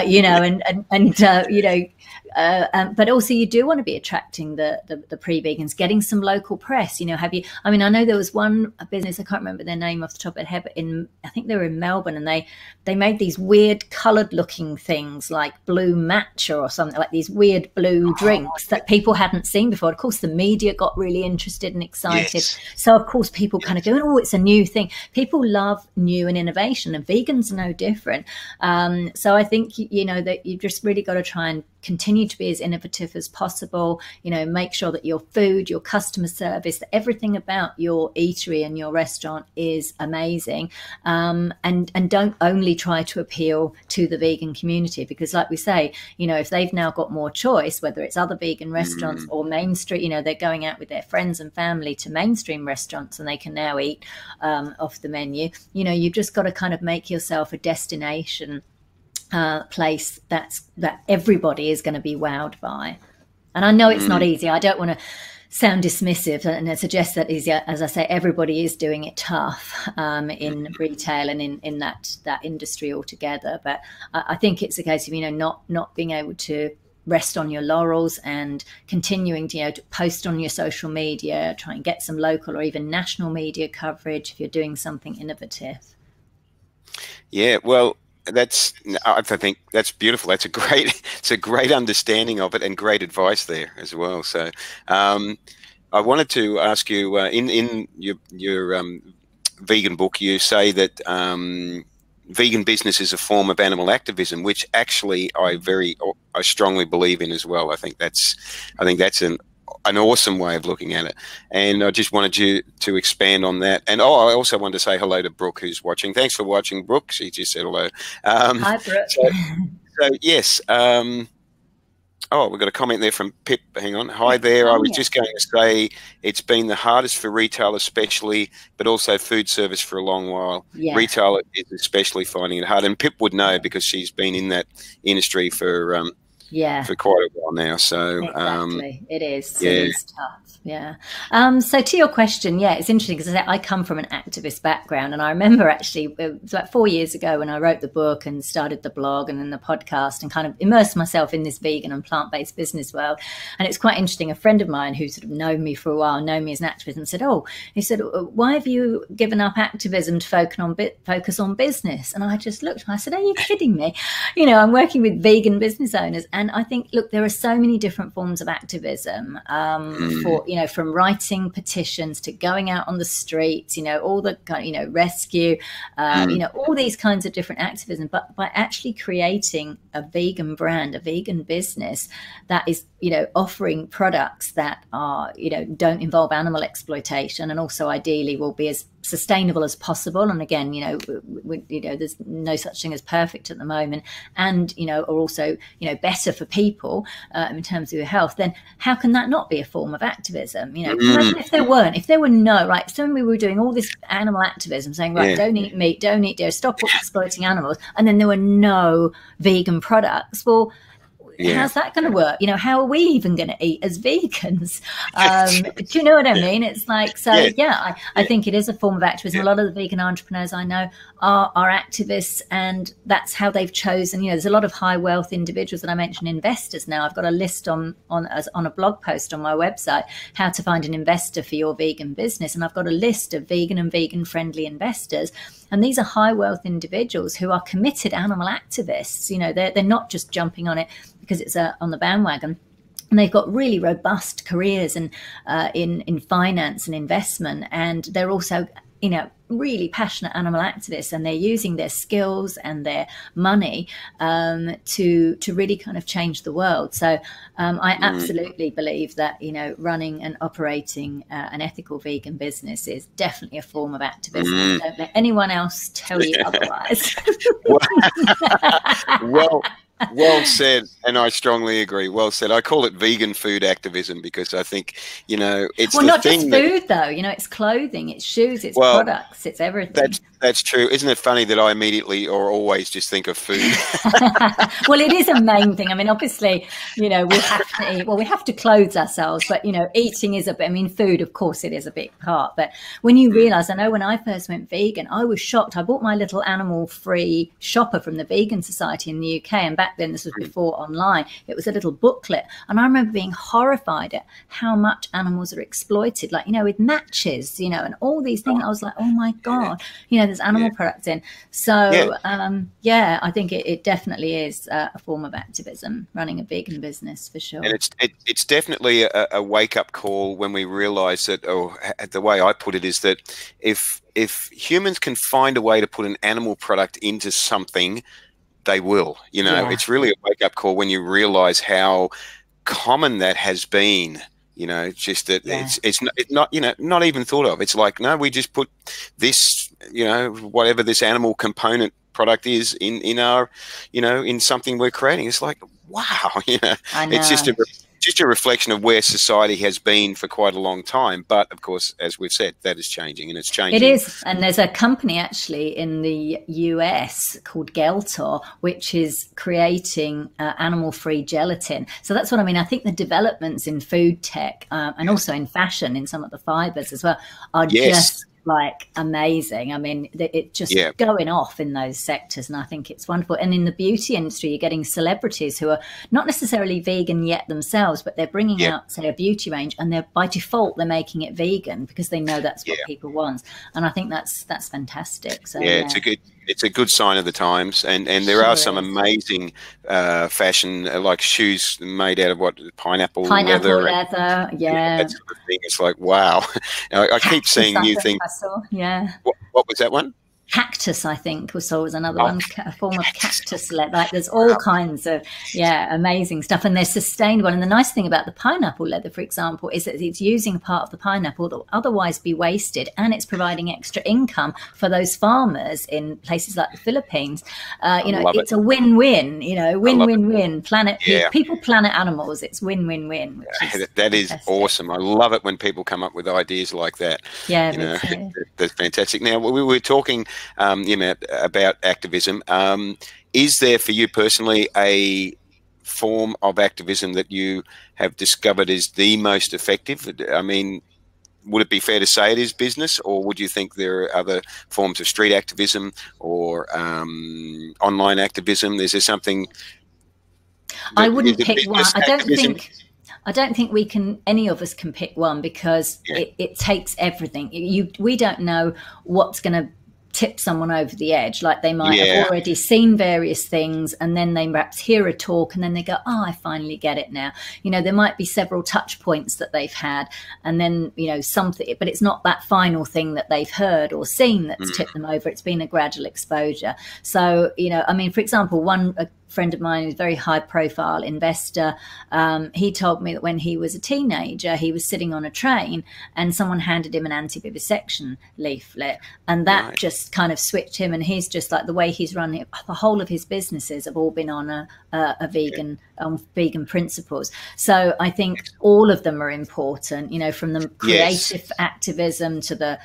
you know, you know, but also you do want to be attracting the pre-vegans, getting some local press. You know, I mean, I know there was one business, I can't remember their name off the top of my head, but I think they were in Melbourne, and they made these weird coloured looking things like blue matcha or something, like these weird blue drinks that people hadn't seen before. Of course, the media got really interested and excited. Yes. So, of course, people kind of go, oh, it's a new thing. People love new and innovation, and vegans are no different. So I think, you know, that you've just really got to try and continue to be as innovative as possible, you know, make sure that your food, your customer service, that everything about your eatery and your restaurant is amazing. And don't only try to appeal to the vegan community, because like we say, you know, if they've now got more choice, whether it's other vegan restaurants or mainstream, you know, they're going out with their friends and family to mainstream restaurants and they can now eat off the menu, you know, you've just got to kind of make yourself a destination place that everybody is going to be wowed by. And I know it's not easy. I don't want to sound dismissive and suggest that is, as I say, everybody is doing it tough in retail and in that industry altogether. But I think it's a case of, you know, not being able to rest on your laurels and continuing to, you know, to post on your social media, try and get some local or even national media coverage if you're doing something innovative. Yeah, well, I think that's beautiful. It's a great understanding of it and great advice there as well. So I wanted to ask you, in your vegan book, you say that vegan business is a form of animal activism, which actually I strongly believe in as well. I think that's an awesome way of looking at it, and I just wanted you to expand on that. And I also wanted to say hello to Brooke, who's watching. Thanks for watching, Brooke. She just said hello. Hi, Brooke. So yes. We've got a comment there from Pip. Hang on. Hi there. I was just going to say it's been the hardest for retail especially, but also food service for a long while. Yeah. Retail is especially finding it hard. And Pip would know because she's been in that industry for quite a while now. So exactly. It is tough. Yeah. So to your question, yeah, it's interesting because I come from an activist background, and I remember actually it was about 4 years ago when I wrote the book and started the blog and then the podcast and kind of immersed myself in this vegan and plant-based business world. And it's quite interesting. A friend of mine who sort of known me for a while, known me as an activist, and said, he said, why have you given up activism to focus on business? And I just looked and I said, are you kidding me? You know, I'm working with vegan business owners. And I think, look, there are so many different forms of activism for, you know, from writing petitions to going out on the streets, you know, all the, you know, rescue, you know, all these kinds of different activism. But by actually creating a vegan brand, a vegan business that is, you know, offering products that are, you know, don't involve animal exploitation and also ideally will be as sustainable as possible. And again, you know, there's no such thing as perfect at the moment, and, you know, are also, you know, better for people in terms of your health, then how can that not be a form of activism? You know, imagine if there were no, right, so we were doing all this animal activism saying, right, don't eat meat, don't eat dairy, stop exploiting animals, and then there were no vegan products. Well, how's that going to work? You know, how are we even going to eat as vegans? Do you know what I mean? It's like, so I think it is a form of activism. A lot of the vegan entrepreneurs I know are activists, and that's how they've chosen. You know, there's a lot of high wealth individuals that I mentioned, investors now. I've got a list on a blog post on my website, how to find an investor for your vegan business. And I've got a list of vegan and vegan friendly investors. And these are high wealth individuals who are committed animal activists. You know, they're not just jumping on it because it's on the bandwagon. And they've got really robust careers in finance and investment. And they're also, you know, really passionate animal activists, and they're using their skills and their money to really kind of change the world. So I absolutely believe that, you know, running and operating an ethical vegan business is definitely a form of activism. Don't let anyone else tell you otherwise. Well said, and I strongly agree. Well said. I call it vegan food activism because I think, you know, it's not just food though. You know, it's clothing, it's shoes, it's products, it's everything. That's true. Isn't it funny that I immediately or always just think of food? Well, it is a main thing. I mean, obviously, we have to eat. Well, we have to clothe ourselves, but, eating is food, of course, it is a big part. But when you realize, I know when I first went vegan, I was shocked. I bought my little animal-free shopper from the Vegan Society in the UK. And back then, this was before online. It was a little booklet. And I remember being horrified at how much animals are exploited, like, with matches, and all these things. I was like, oh, my God, there's animal products in. So, I think it definitely is a form of activism, running a vegan business, for sure. And it's definitely a wake-up call when we realise that, the way I put it is that if humans can find a way to put an animal product into something, they will. It's really a wake-up call when you realise how common that has been. Just that it's not even thought of. It's like, no, we just put this, whatever this animal component product is in our, in something we're creating. It's like, wow, I know. It's just a reflection of where society has been for quite a long time. But of course, as we've said, that is changing, and it's changing. It is. And there's a company actually in the US called Geltor, which is creating animal-free gelatin. So that's what I mean. I think the developments in food tech and also in fashion, in some of the fibers as well, are just like amazing. I mean, it's just going off in those sectors, and I think it's wonderful. And in the beauty industry, you're getting celebrities who are not necessarily vegan yet themselves, but they're bringing out, say, a beauty range, and they're by default they're making it vegan because they know that's what people want. And I think that's fantastic. So it's a good sign of the times, and there are some amazing fashion, like shoes made out of pineapple leather. That sort of thing. It's like, wow. I keep seeing new things. What was that one? Cactus, I think, was another one, a form of cactus. Like, there's all kinds of, amazing stuff. And they're sustainable. And the nice thing about the pineapple leather, for example, is that it's using a part of the pineapple that will otherwise be wasted, and it's providing extra income for those farmers in places like the Philippines. It's a win-win, win-win-win. People, planet, animals. It's win-win-win. That is awesome. I love it when people come up with ideas like that. Yeah, that's fantastic. Now, we were talking about activism. Is there for you personally a form of activism that you have discovered is the most effective? I mean, would it be fair to say it is business, or would you think there are other forms of street activism or online activism? Is there something? I wouldn't pick one. I don't think any of us can pick one, because it takes everything. We don't know what's going to tip someone over the edge. Like, they might have already seen various things, and then they perhaps hear a talk, and then they go, I finally get it now. There might be several touch points that they've had, and then, something, but it's not that final thing that they've heard or seen that's tipped them over. It's been a gradual exposure. So, I mean, for example, a friend of mine who's a very high profile investor, he told me that when he was a teenager, he was sitting on a train and someone handed him an anti-vivisection leaflet, and that just kind of switched him. And he's just like, the way he's running it, the whole of his businesses have all been on a vegan principles. So I think all of them are important, from the creative activism to the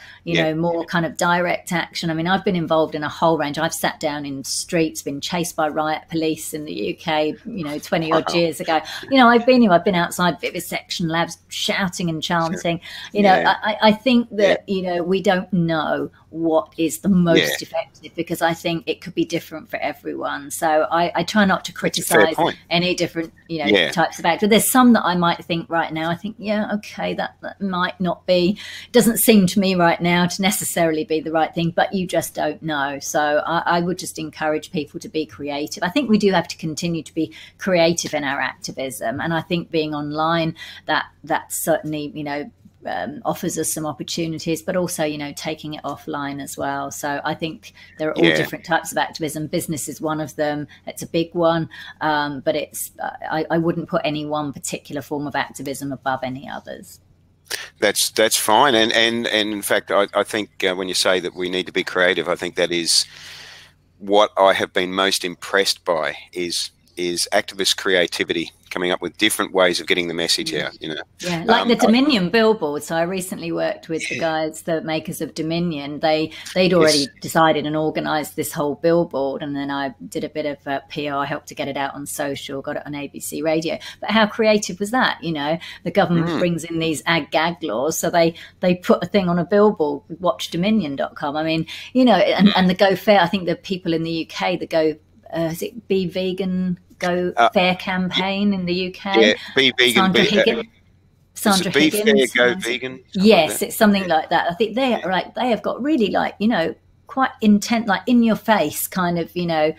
more kind of direct action. I mean, I've been involved in a whole range. I've sat down in streets, been chased by riot police in the UK, 20 odd years ago. I've been outside vivisection labs shouting and chanting. I think that we don't know what is the most effective, because I think it could be different for everyone. So I try not to criticize any different types of actors. There's some that I might think right now, I think that might not be, doesn't seem to me right now to necessarily be the right thing, but you just don't know. So I would just encourage people to be creative. I think we do have to continue to be creative in our activism, and I think being online, that certainly offers us some opportunities, but also taking it offline as well. So I think there are all different types of activism. Business is one of them. It's a big one, but I wouldn't put any one particular form of activism above any others. That's fine, and in fact, I think when you say that we need to be creative, I think that is what I have been most impressed by is is activist creativity, coming up with different ways of getting the message out, you know. Yeah, like the Dominion billboard. So I recently worked with the guys, the makers of Dominion. They'd already decided and organised this whole billboard, and then I did a bit of PR, helped to get it out on social, got it on ABC radio. But how creative was that? You know, the government brings in these ag-gag laws, so they put a thing on a billboard, watchdominion.com. I mean, you know, and the Go Fair, I think the people in the UK, the Go, is it Be Vegan, Go Fair campaign in the UK? Yeah, Be Vegan, Sandra Be Higgins. Fair, Go Vegan. Yes, like it's something like that. I think they have got really, like, you know, quite intent, like in your face kind of, you know,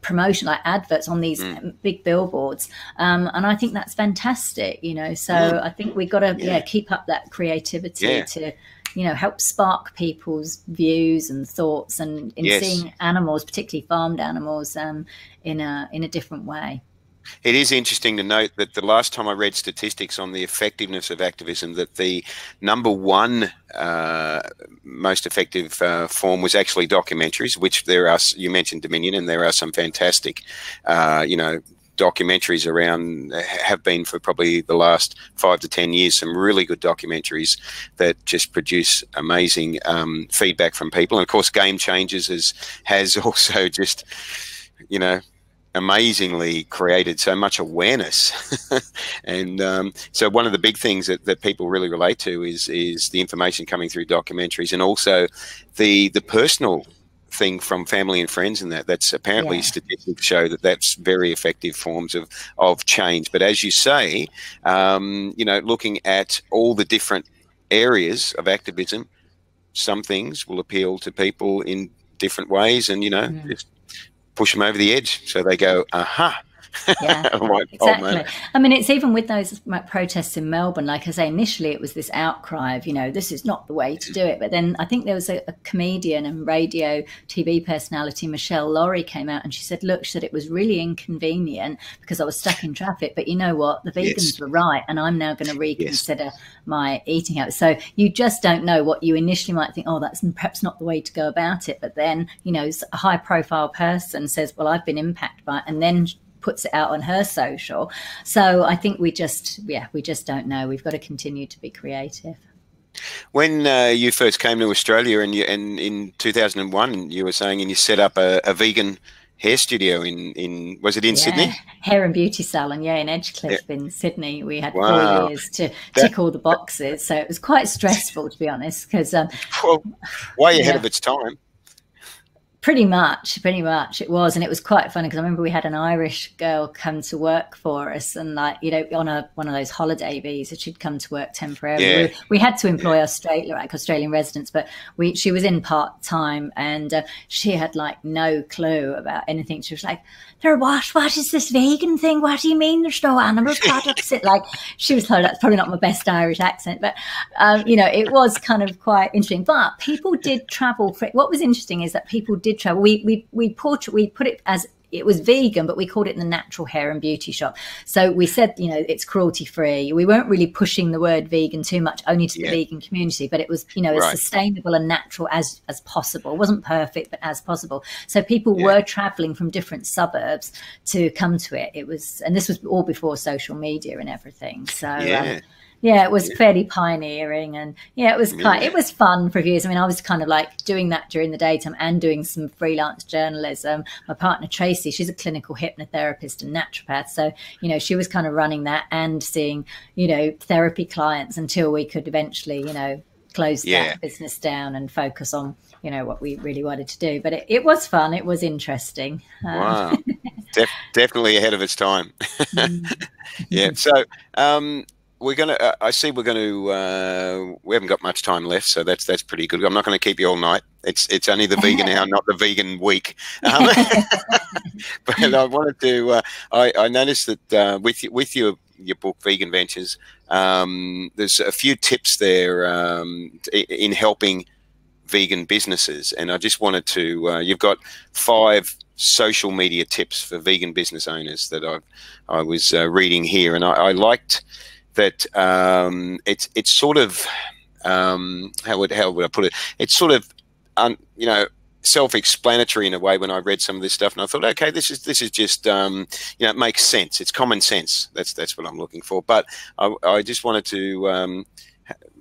promotion, like adverts on these big billboards, and I think that's fantastic, you know. So I think we've got to keep up that creativity to, you know, help spark people's views and thoughts, and in seeing animals, particularly farmed animals, in a different way. It is interesting to note that the last time I read statistics on the effectiveness of activism, that the #1 most effective form was actually documentaries, which there are, you mentioned Dominion, and there are some fantastic, you know, documentaries around, have been for probably the last 5 to 10 years, some really good documentaries that just produce amazing feedback from people. And of course, Game Changers has also just, you know, amazingly created so much awareness. And so one of the big things that people really relate to is the information coming through documentaries, and also the personal thing from family and friends, and that's apparently statistics show that that's very effective forms of change. But as you say, you know, looking at all the different areas of activism, some things will appeal to people in different ways, and, you know, just push them over the edge so they go, aha. Yeah, like, exactly. I mean, it's even with those protests in Melbourne, like I say, initially it was this outcry of, you know, this is not the way to do it. But then I think there was a comedian and radio TV personality, Michelle Laurie, came out and she said, look, she said it was really inconvenient because I was stuck in traffic. But you know what? The vegans were right. And I'm now going to reconsider my eating habits. So you just don't know what you initially might think, oh, that's perhaps not the way to go about it. But then, you know, a high profile person says, well, I've been impacted by it, and then puts it out on her social. So I think we just don't know. We've got to continue to be creative. When you first came to Australia, and in 2001, you were saying, and you set up a vegan hair studio in was it in Sydney? Hair and beauty salon, in Edgecliff in Sydney. We had 4 years to tick all the boxes, so it was quite stressful, to be honest, because well, way ahead of its time. Pretty much it was. And it was quite funny because I remember we had an Irish girl come to work for us, and, like, you know, on one of those holiday visas, she'd come to work temporarily. We had to employ Australian residents, but she was in part-time, and she had like no clue about anything. She was like, what is this vegan thing? What do you mean there's no animal products? Like, she was like, that's probably not my best Irish accent, but you know, it was kind of quite interesting. But people did travel. What was interesting is that people did travel. We put it as, it was vegan, but we called it the Natural Hair and Beauty Shop. So we said, you know, it's cruelty free. We weren't really pushing the word vegan too much, only to the vegan community, but it was, you know, as sustainable and natural as possible. It wasn't perfect, but as possible. So people were traveling from different suburbs to come to it. It was, and this was all before social media and everything. So it was fairly pioneering, and it was it was fun for years. I mean, I was kind of like doing that during the daytime and doing some freelance journalism. My partner Tracie, she's a clinical hypnotherapist and naturopath, so, you know, she was kind of running that and seeing, you know, therapy clients until we could eventually, you know, close that business down and focus on, you know, what we really wanted to do. But it was fun. It was interesting. Wow, definitely ahead of its time. So. We're going to, I see we're going to, we haven't got much time left, so that's pretty good. I'm not going to keep you all night. It's only the vegan hour, not the vegan week. But I wanted to, I noticed that with your book, Vegan Ventures, there's a few tips there in helping vegan businesses. And I just wanted to, you've got 5 social media tips for vegan business owners that I was reading here. And I liked that it's sort of how would I put it? It's sort of you know, self-explanatory in a way when I read some of this stuff, and I thought, okay, this is just it makes sense. It's common sense. That's what I'm looking for. But I just wanted to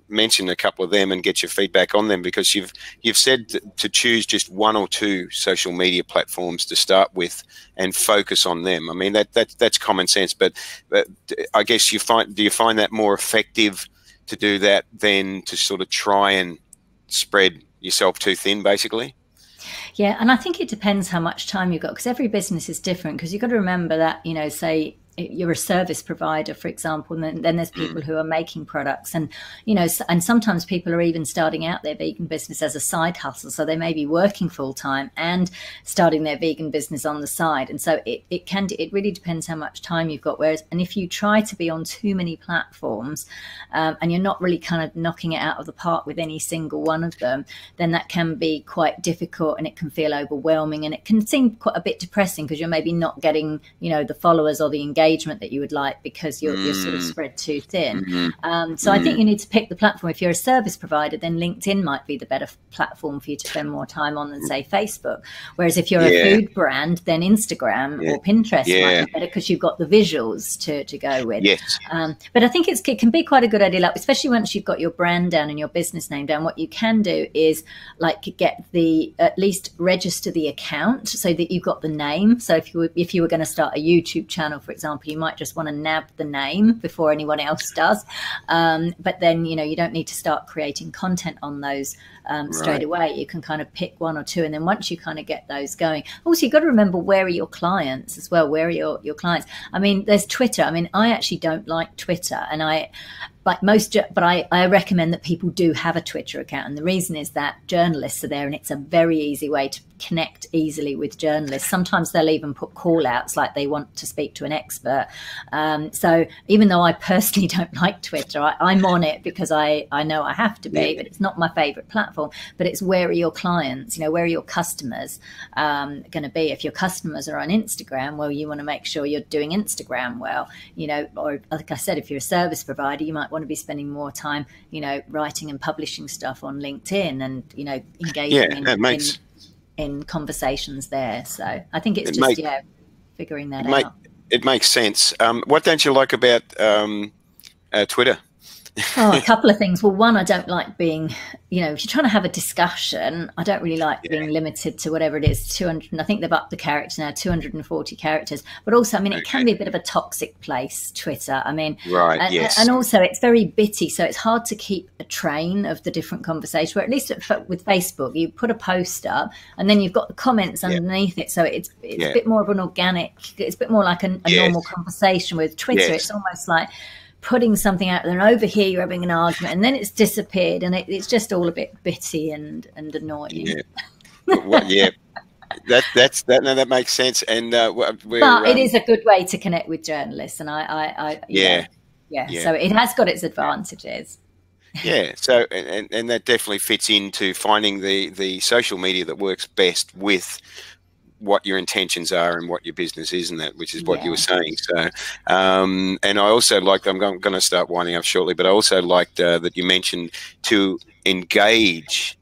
mention a couple of them and get your feedback on them, because you've said to choose just one or two social media platforms to start with and focus on them. I mean, that's common sense, but I guess do you find that more effective to do that than to sort of try and spread yourself too thin, basically? Yeah, and I think it depends how much time you've got, because every business is different. Because you've got to remember that, say you're a service provider, for example, and then there's people who are making products, and and sometimes people are even starting out their vegan business as a side hustle, so they may be working full time and starting their vegan business on the side, and so it really depends how much time you've got. Whereas, and if you try to be on too many platforms, and you're not really kind of knocking it out of the park with any single one of them, then that can be quite difficult, and it can feel overwhelming, and it can seem quite a bit depressing, because you're maybe not getting the followers or the engagement that you would like, because you're sort of spread too thin. So I think you need to pick the platform. If you're a service provider, then LinkedIn might be the better platform for you to spend more time on than, say, Facebook. Whereas if you're a food brand, then Instagram or Pinterest might be better, because you've got the visuals to go with. But I think it can be quite a good idea, like, especially once you've got your brand down and your business name down. What you can do is at least register the account so that you've got the name. So if you were going to start a YouTube channel, for example, you might just want to nab the name before anyone else does. But then, you don't need to start creating content on those straight away. You can kind of pick one or two. And then once you kind of get those going, also, you've got to remember, where are your clients as well? Where are your clients? I mean, there's Twitter. I mean, I actually don't like Twitter, and I recommend that people do have a Twitter account. And the reason is that journalists are there, and it's a very easy way to connect easily with journalists. Sometimes they'll even put call outs, like they want to speak to an expert. So even though I personally don't like Twitter, I'm on it because I know I have to be, but it's not my favorite platform. But it's, where are your clients? Where are your customers going to be? If your customers are on Instagram, well, you want to make sure you're doing Instagram well, or like I said, if you're a service provider, you might want to be spending more time, writing and publishing stuff on LinkedIn, and, engaging in conversations there. So I think it's figuring that out. It makes sense. What don't you like about Twitter? A couple of things. Well, one, I don't like being, if you're trying to have a discussion, I don't really like being limited to whatever it is, 200, I think they've upped the character now, 240 characters. But also, I mean, it can be a bit of a toxic place, Twitter. I mean, and also it's very bitty, so it's hard to keep a train of the different conversations, where at least with Facebook, you put a post up and then you've got the comments underneath it. So it's a bit more of an organic, it's a bit more like a normal conversation. With Twitter, it's almost like putting something out there, and over here you're having an argument, and then it's disappeared, and it's just all a bit bitty and annoying. That makes sense. And but it is a good way to connect with journalists, and so it has got its advantages. So and that definitely fits into finding the social media that works best with what your intentions are and what your business is, and that, which is what you were saying. So, and I also liked, I'm going to start winding up shortly, but I also liked that you mentioned to engage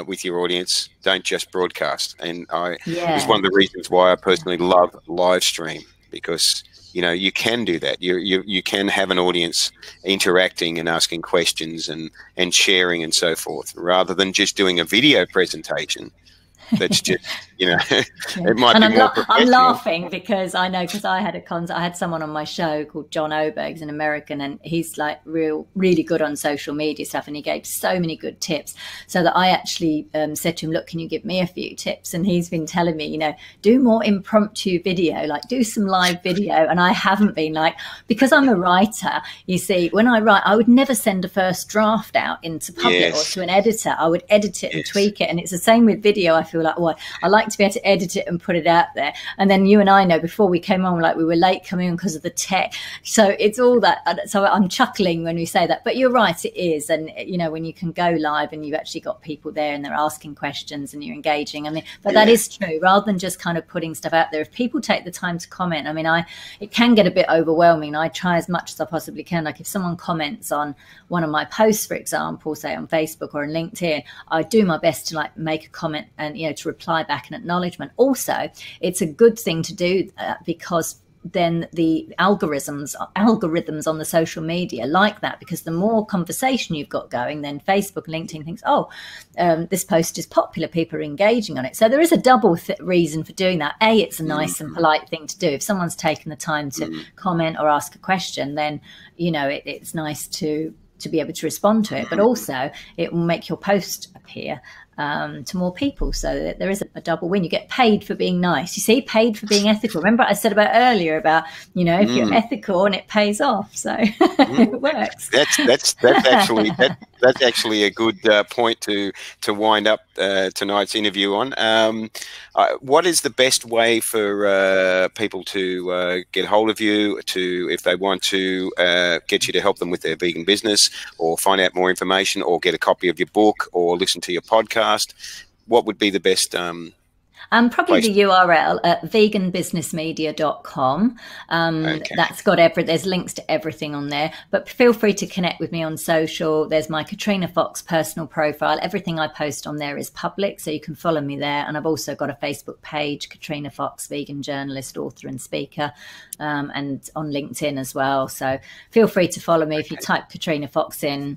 with your audience, don't just broadcast. And it's one of the reasons why I personally love live stream, because you can do that. You can have an audience interacting and asking questions and sharing and so forth, rather than just doing a video presentation. That's just, it might be more professional. I'm laughing because I had someone on my show called John Oberg, he's an American, and he's like really good on social media stuff, and he gave so many good tips, so that I actually said to him, look, can you give me a few tips? And he's been telling me, do more impromptu video, like do some live video. And I haven't been, like, because I'm a writer, you see, when I write, I would never send a first draft out into public or to an editor. I would edit it and tweak it. And it's the same with video. I feel like, I like to be able to edit it and put it out there. And then you and I know, before we came on, like, we were late coming on because of the tech. So it's all that. So I'm chuckling when we say that. But you're right, it is. And, when you can go live and you've actually got people there and they're asking questions and you're engaging. I mean, but that is true. Rather than just kind of putting stuff out there, if people take the time to comment, I mean, it can get a bit overwhelming. I try as much as I possibly can. Like, if someone comments on one of my posts, for example, say on Facebook or on LinkedIn, I do my best to, like, make a comment and, to reply back an acknowledgement. Also, it's a good thing to do because then the algorithms on the social media like that, because the more conversation you've got going, then Facebook and LinkedIn thinks, oh, this post is popular, people are engaging on it. So there is a double reason for doing that. A, it's a nice and polite thing to do. If someone's taken the time to comment or ask a question, then, you know, it's nice to be able to respond to it. But also it will make your post appear to more people, so that there is a double win. You get paid for being nice, you see, paid for being ethical. Remember I said about earlier about, you know, if you're ethical and it pays off, so it works. That's actually a good point to wind up tonight's interview on. What is the best way for people to get hold of you, if they want to get you to help them with their vegan business, or find out more information, or get a copy of your book, or listen to your podcast? What would be the best probably the URL at veganbusinessmedia.com. Okay. That's got there's links to everything on there, but feel free to connect with me on social. There's my Katrina Fox personal profile. Everything I post on there is public, so you can follow me there. And I've also got a Facebook page, Katrina Fox, vegan journalist, author and speaker, and on LinkedIn as well. So feel free to follow me. If you type Katrina Fox in,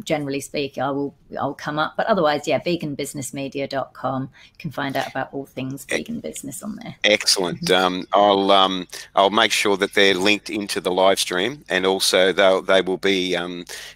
generally speaking, I'll come up. But otherwise, yeah, veganbusinessmedia.com. You can find out about all things vegan business on there. Excellent. I'll make sure that they're linked into the live stream, and also they will be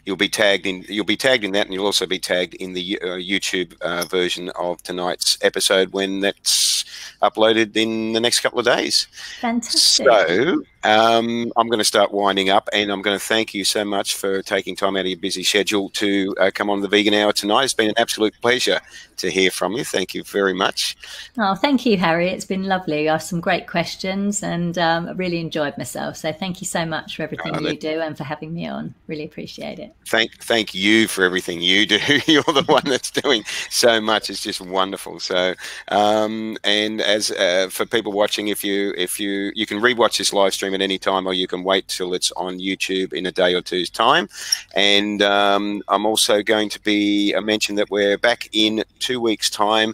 you'll be tagged in that, and you'll also be tagged in the YouTube version of tonight's episode when that's uploaded in the next couple of days. Fantastic. So I'm going to start winding up, and I'm going to thank you so much for taking time out of your busy schedule to come on the Vegan Hour tonight. It's been an absolute pleasure to hear from you. Thank you very much. Oh, thank you, Harry. It's been lovely. You asked some great questions, and I really enjoyed myself. So thank you so much for everything you do and for having me on. Really appreciate it. Thank you for everything you do. You're the one that's doing so much. It's just wonderful. So, and as for people watching, if you can rewatch this live stream at any time, or you can wait till it's on YouTube in a day or two's time. And I'm also going to mention that we're back in 2 weeks' time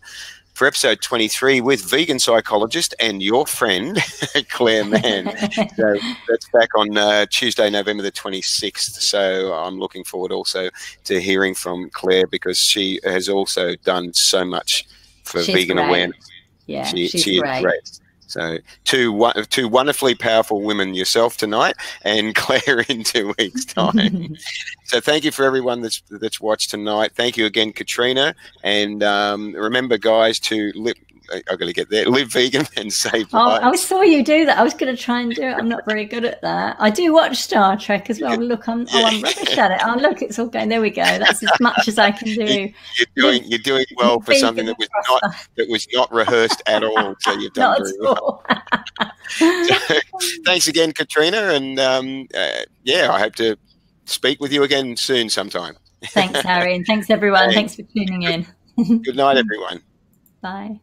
for episode 23 with vegan psychologist and your friend, Claire Mann. So that's back on Tuesday, November the 26th. So I'm looking forward also to hearing from Claire, because she has also done so much for vegan awareness. Yeah, she is great. So two wonderfully powerful women, yourself tonight and Claire in 2 weeks' time. So thank you for everyone that's watched tonight. Thank you again, Katrina. And remember, guys, to I've got to get there. Live vegan and save lives. I saw you do that. I was going to try and do it. I'm not very good at that. I do watch Star Trek as well. Look, I'm rubbish at it. Oh, look, it's all going. There we go. That's as much as I can do. You're doing well for something that was not rehearsed at all. So you've done very well. So, thanks again, Katrina, and I hope to speak with you again soon sometime. Thanks, Harry, and thanks everyone. Thanks for tuning in. Good night, everyone. Bye.